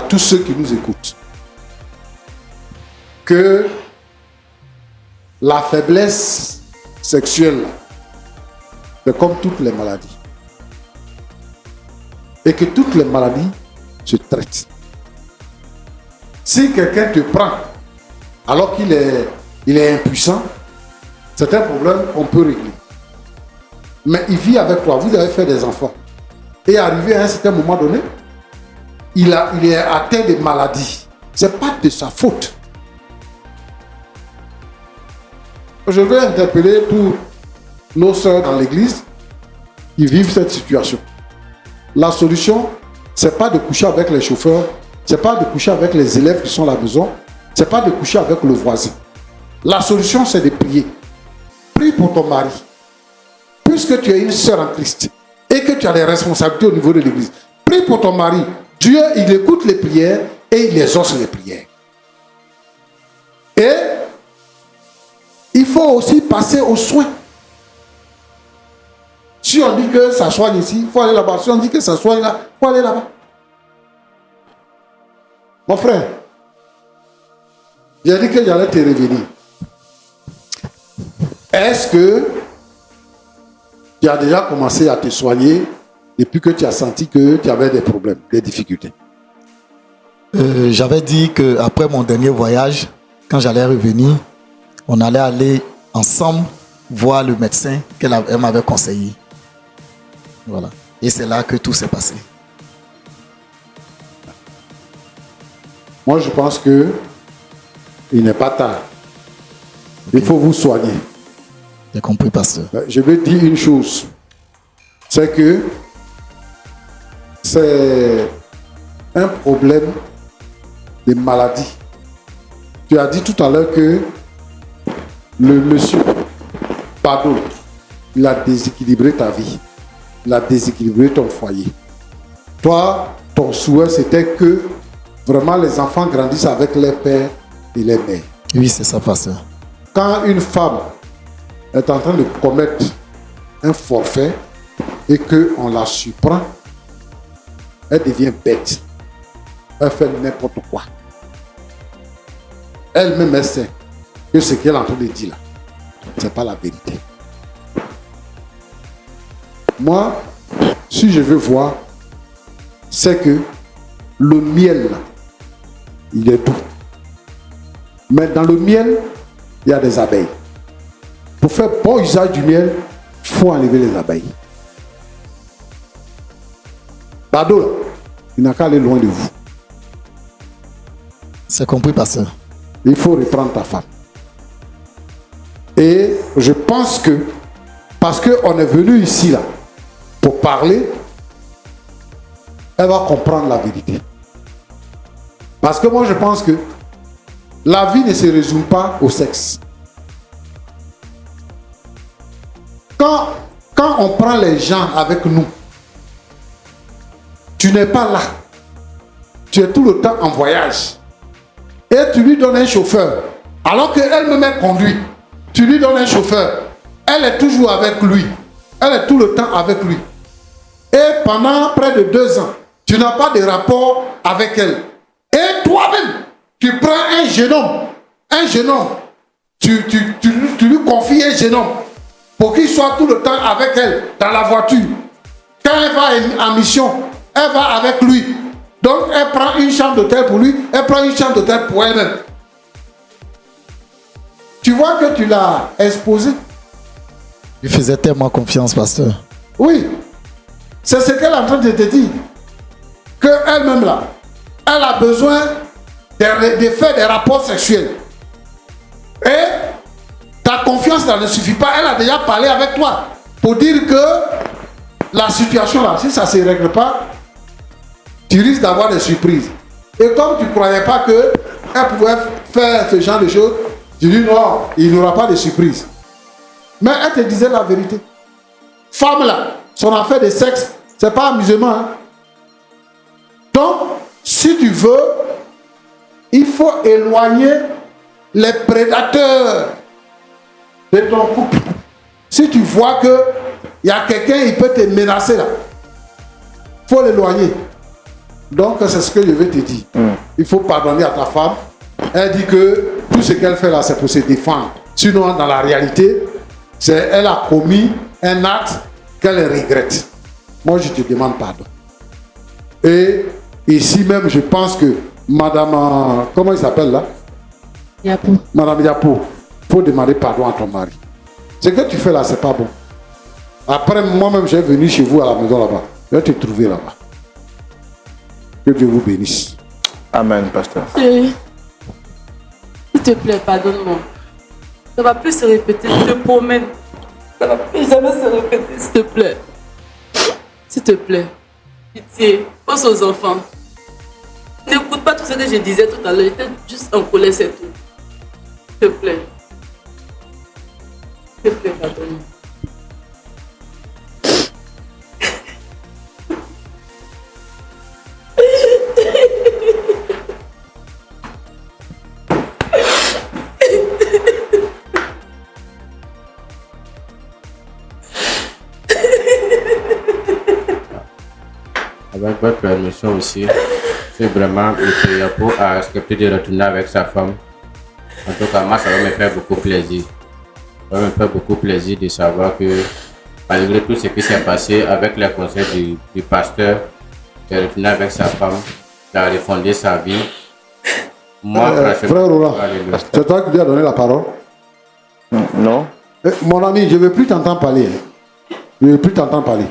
tous ceux qui nous écoutent que la faiblesse sexuelle, c'est comme toutes les maladies. Et que toutes les maladies se traitent. Si quelqu'un te prend alors qu'il est impuissant, c'est un problème qu'on peut régler. Mais il vit avec toi, vous avez fait des enfants. Et arrivé à un certain moment donné, il est atteint de maladies. Ce n'est pas de sa faute. Je veux interpeller tous nos sœurs dans l'église qui vivent cette situation. La solution, ce n'est pas de coucher avec les chauffeurs, ce n'est pas de coucher avec les élèves qui sont à la maison, ce n'est pas de coucher avec le voisin. La solution, c'est de prier. Prie pour ton mari. Puisque tu es une sœur en Christ et que tu as des responsabilités au niveau de l'église, prie pour ton mari. Dieu, il écoute les prières et il exauce les prières. Et il faut aussi passer aux soins. Si on dit que ça soigne ici, il faut aller là-bas. Si on dit que ça soigne là, il faut aller là-bas. Mon frère, j'ai dit que j'allais te revenir. Est-ce que tu as déjà commencé à te soigner depuis que tu as senti que tu avais des problèmes, des difficultés? J'avais dit qu'après mon dernier voyage, quand j'allais revenir, on allait aller ensemble voir le médecin qu'elle m'avait conseillé. Voilà. Et c'est là que tout s'est passé. Moi, je pense que il n'est pas tard. Il faut vous soigner. J'ai compris, pasteur. Je vais dire une chose. C'est que c'est un problème de maladie. Tu as dit tout à l'heure que le monsieur Pado, il a déséquilibré ta vie. Il a déséquilibré ton foyer. Toi, ton souhait, c'était que vraiment les enfants grandissent avec les pères et les mères. Oui, c'est ça, pasteur. Quand une femme est en train de commettre un forfait et qu'on la surprend, elle devient bête. Elle fait n'importe quoi. Elle-même, elle sait que ce qu'elle est en train de dire là, ce n'est pas la vérité. Moi, si je veux voir, c'est que le miel, là, il est doux. Mais dans le miel, il y a des abeilles. Pour faire bon usage du miel, il faut enlever les abeilles. Pardon, là, il n'a qu'à aller loin de vous. C'est compris, pasteur. Il faut reprendre ta femme. Et je pense que, parce qu'on est venu ici, là, pour parler, elle va comprendre la vérité. Parce que moi, je pense que la vie ne se résume pas au sexe. Quand on prend les gens avec nous, tu n'es pas là. Tu es tout le temps en voyage. Et tu lui donnes un chauffeur. Alors qu'elle-même est conduite. Tu lui donnes un chauffeur. Elle est toujours avec lui. Elle est tout le temps avec lui. Et pendant près de 2 ans, tu n'as pas de rapport avec elle. Et toi-même, tu prends un jeune homme, tu lui confies un jeune homme pour qu'il soit tout le temps avec elle dans la voiture. Quand elle va en mission, elle va avec lui. Donc elle prend une chambre d'hôtel pour lui, elle prend une chambre d'hôtel pour elle-même. Tu vois que tu l'as exposé. Je faisais tellement confiance, pasteur. Oui, c'est ce qu'elle est en train de te dire. Qu'elle-même là, elle a besoin de faire des rapports sexuels. Et ta confiance là ne suffit pas. Elle a déjà parlé avec toi pour dire que la situation là, si ça ne se règle pas, tu risques d'avoir des surprises. Et comme tu ne croyais pas qu'elle pouvait faire ce genre de choses, tu dis non, il n'y aura pas de surprise. Mais elle te disait la vérité. Femme là, son affaire de sexe, c'est pas amusement. Hein? Donc, si tu veux, il faut éloigner les prédateurs de ton couple. Si tu vois qu'il y a quelqu'un, il peut te menacer là, il faut l'éloigner. Donc, c'est ce que je vais te dire. Il faut pardonner à ta femme. Elle dit que tout ce qu'elle fait là, c'est pour se défendre. Sinon, dans la réalité, elle a commis un acte qu'elle regrette. Moi, je te demande pardon. Et ici même, je pense que Madame, comment il s'appelle là? Yapo. Madame Yapo, il faut demander pardon à ton mari. Ce que tu fais là, c'est pas bon. Après, moi-même, j'ai venu chez vous à la maison là-bas. Je vais te trouver là-bas. Que Dieu vous bénisse. Amen, pasteur. S'il te plaît, pardonne-moi. Ça va plus se répéter, je te promets. Ça va plus jamais se répéter, s'il te plaît. S'il te plaît. Pitié, pense aux enfants. N'écoute pas tout ce que je disais tout à l'heure. J'étais juste en colère, c'est tout. S'il te plaît. S'il te plaît, pardonne-moi. Avec votre permission aussi, c'est vraiment M. Yapo a accepté de retourner avec sa femme. En tout cas, moi, ça va me faire beaucoup plaisir. Ça va me faire beaucoup plaisir de savoir que, malgré tout ce qui s'est passé avec les conseils du pasteur, il est retourné avec sa femme, il a refondé sa vie. Moi, frère Roland, c'est toi qui lui as donné la parole? Non. Mon ami, je ne veux plus t'entendre parler. Je ne veux plus t'entendre parler.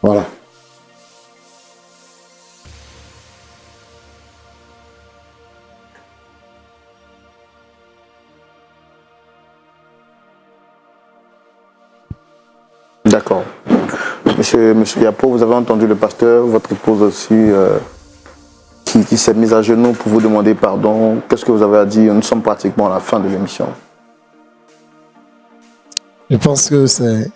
Voilà. D'accord. Monsieur Yapo, vous avez entendu le pasteur, votre épouse aussi, qui s'est mise à genoux pour vous demander pardon. Qu'est-ce que vous avez à dire? Nous sommes pratiquement à la fin de l'émission. Je pense que c'est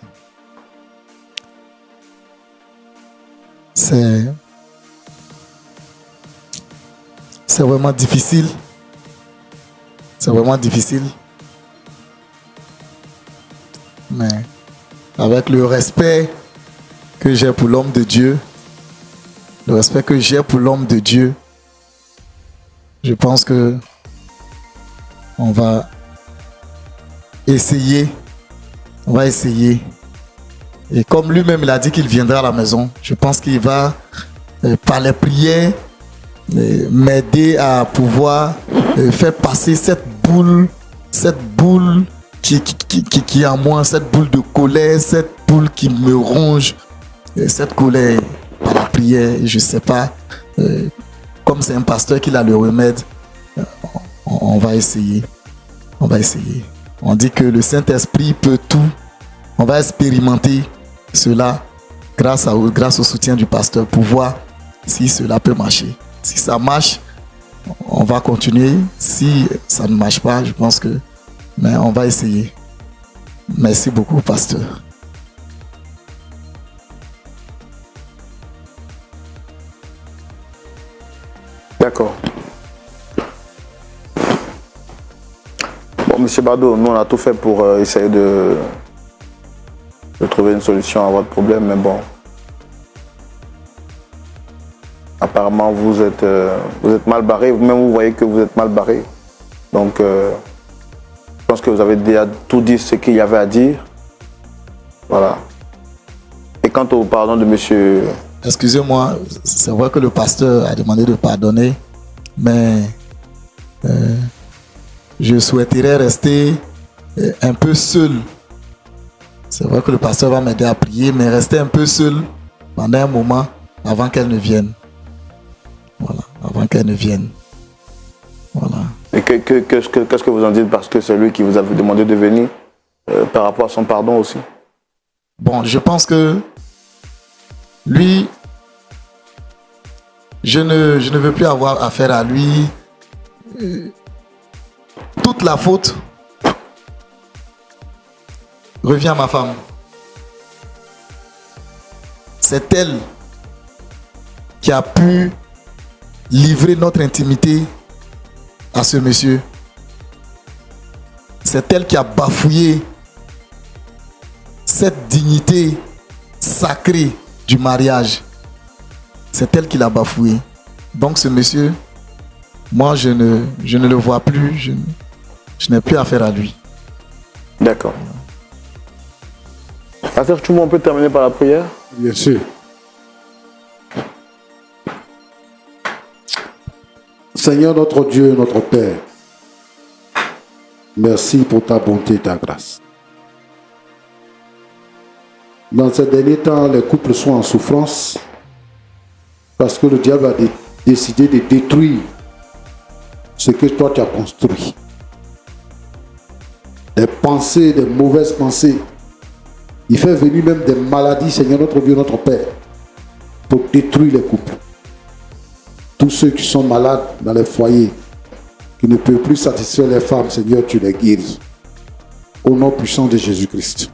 vraiment difficile. C'est vraiment difficile. Mais avec le respect que j'ai pour l'homme de Dieu, je pense que on va essayer. Et comme lui-même il a dit qu'il viendra à la maison, je pense qu'il va, par les prières, m'aider à pouvoir faire passer cette boule qui est en moi, cette boule de colère, cette boule qui me ronge, cette colère par la prière. Je ne sais pas, comme c'est un pasteur qui a le remède, on va essayer. On dit que le Saint-Esprit peut tout. On va expérimenter cela grâce au soutien du pasteur pour voir si cela peut marcher. Si ça marche, on va continuer. Si ça ne marche pas, je pense que... Mais on va essayer. Merci beaucoup, pasteur. D'accord. Bon, monsieur Bado, nous on a tout fait pour essayer de trouver une solution à votre problème, mais bon. Apparemment, vous êtes mal barré. Vous-même, vous voyez que vous êtes mal barré. Donc, je pense que vous avez déjà tout dit ce qu'il y avait à dire. Voilà. Et quant au pardon de monsieur... Excusez-moi, c'est vrai que le pasteur a demandé de pardonner, mais je souhaiterais rester un peu seul. C'est vrai que le pasteur va m'aider à prier, mais rester un peu seul pendant un moment avant qu'elle ne vienne. Voilà, avant qu'elle ne vienne. Voilà. Et qu'est-ce que vous en dites, parce que c'est lui qui vous a demandé de venir par rapport à son pardon aussi? Bon, je pense que lui, je ne veux plus avoir affaire à lui. Toute la faute revient à ma femme. C'est elle qui a pu livrer notre intimité à ce monsieur. C'est elle qui a bafouillé cette dignité sacrée du mariage. C'est elle qui l'a bafoué. Donc ce monsieur, moi je ne le vois plus, je n'ai plus affaire à lui. D'accord. Pasteur Tchoumou, on peut terminer par la prière? Bien sûr. Seigneur notre Dieu, notre Père, merci pour ta bonté et ta grâce. Dans ces derniers temps, les couples sont en souffrance parce que le diable a décidé de détruire ce que toi tu as construit. Des pensées, des mauvaises pensées. Il fait venir même des maladies, Seigneur notre Dieu, notre Père, pour détruire les couples. Tous ceux qui sont malades dans les foyers, qui ne peuvent plus satisfaire les femmes, Seigneur, tu les guéris. Au nom puissant de Jésus-Christ.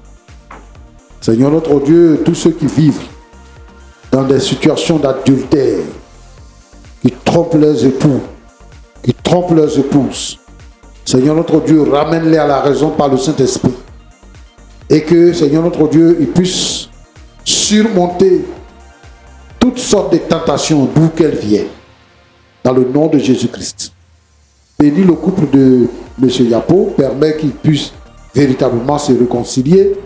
Seigneur notre Dieu, tous ceux qui vivent dans des situations d'adultère, qui trompent leurs époux, qui trompent leurs épouses, Seigneur notre Dieu, ramène-les à la raison par le Saint-Esprit. Et que, Seigneur notre Dieu, ils puissent surmonter toutes sortes de tentations d'où qu'elles viennent. Dans le nom de Jésus-Christ. Bénis le couple de M. Yapo, permets qu'ils puissent véritablement se réconcilier.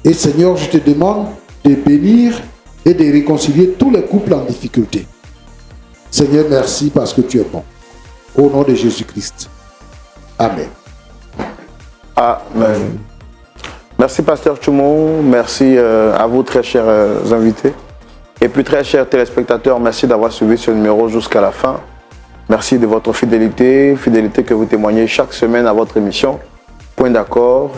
Et Seigneur, je te demande de bénir et de réconcilier tous les couples en difficulté. Seigneur, merci parce que tu es bon. Au nom de Jésus-Christ. Amen. Amen. Merci Pasteur Tchoumou, merci à vous très chers invités. Et puis très chers téléspectateurs, merci d'avoir suivi ce numéro jusqu'à la fin. Merci de votre fidélité que vous témoignez chaque semaine à votre émission. Point d'accord.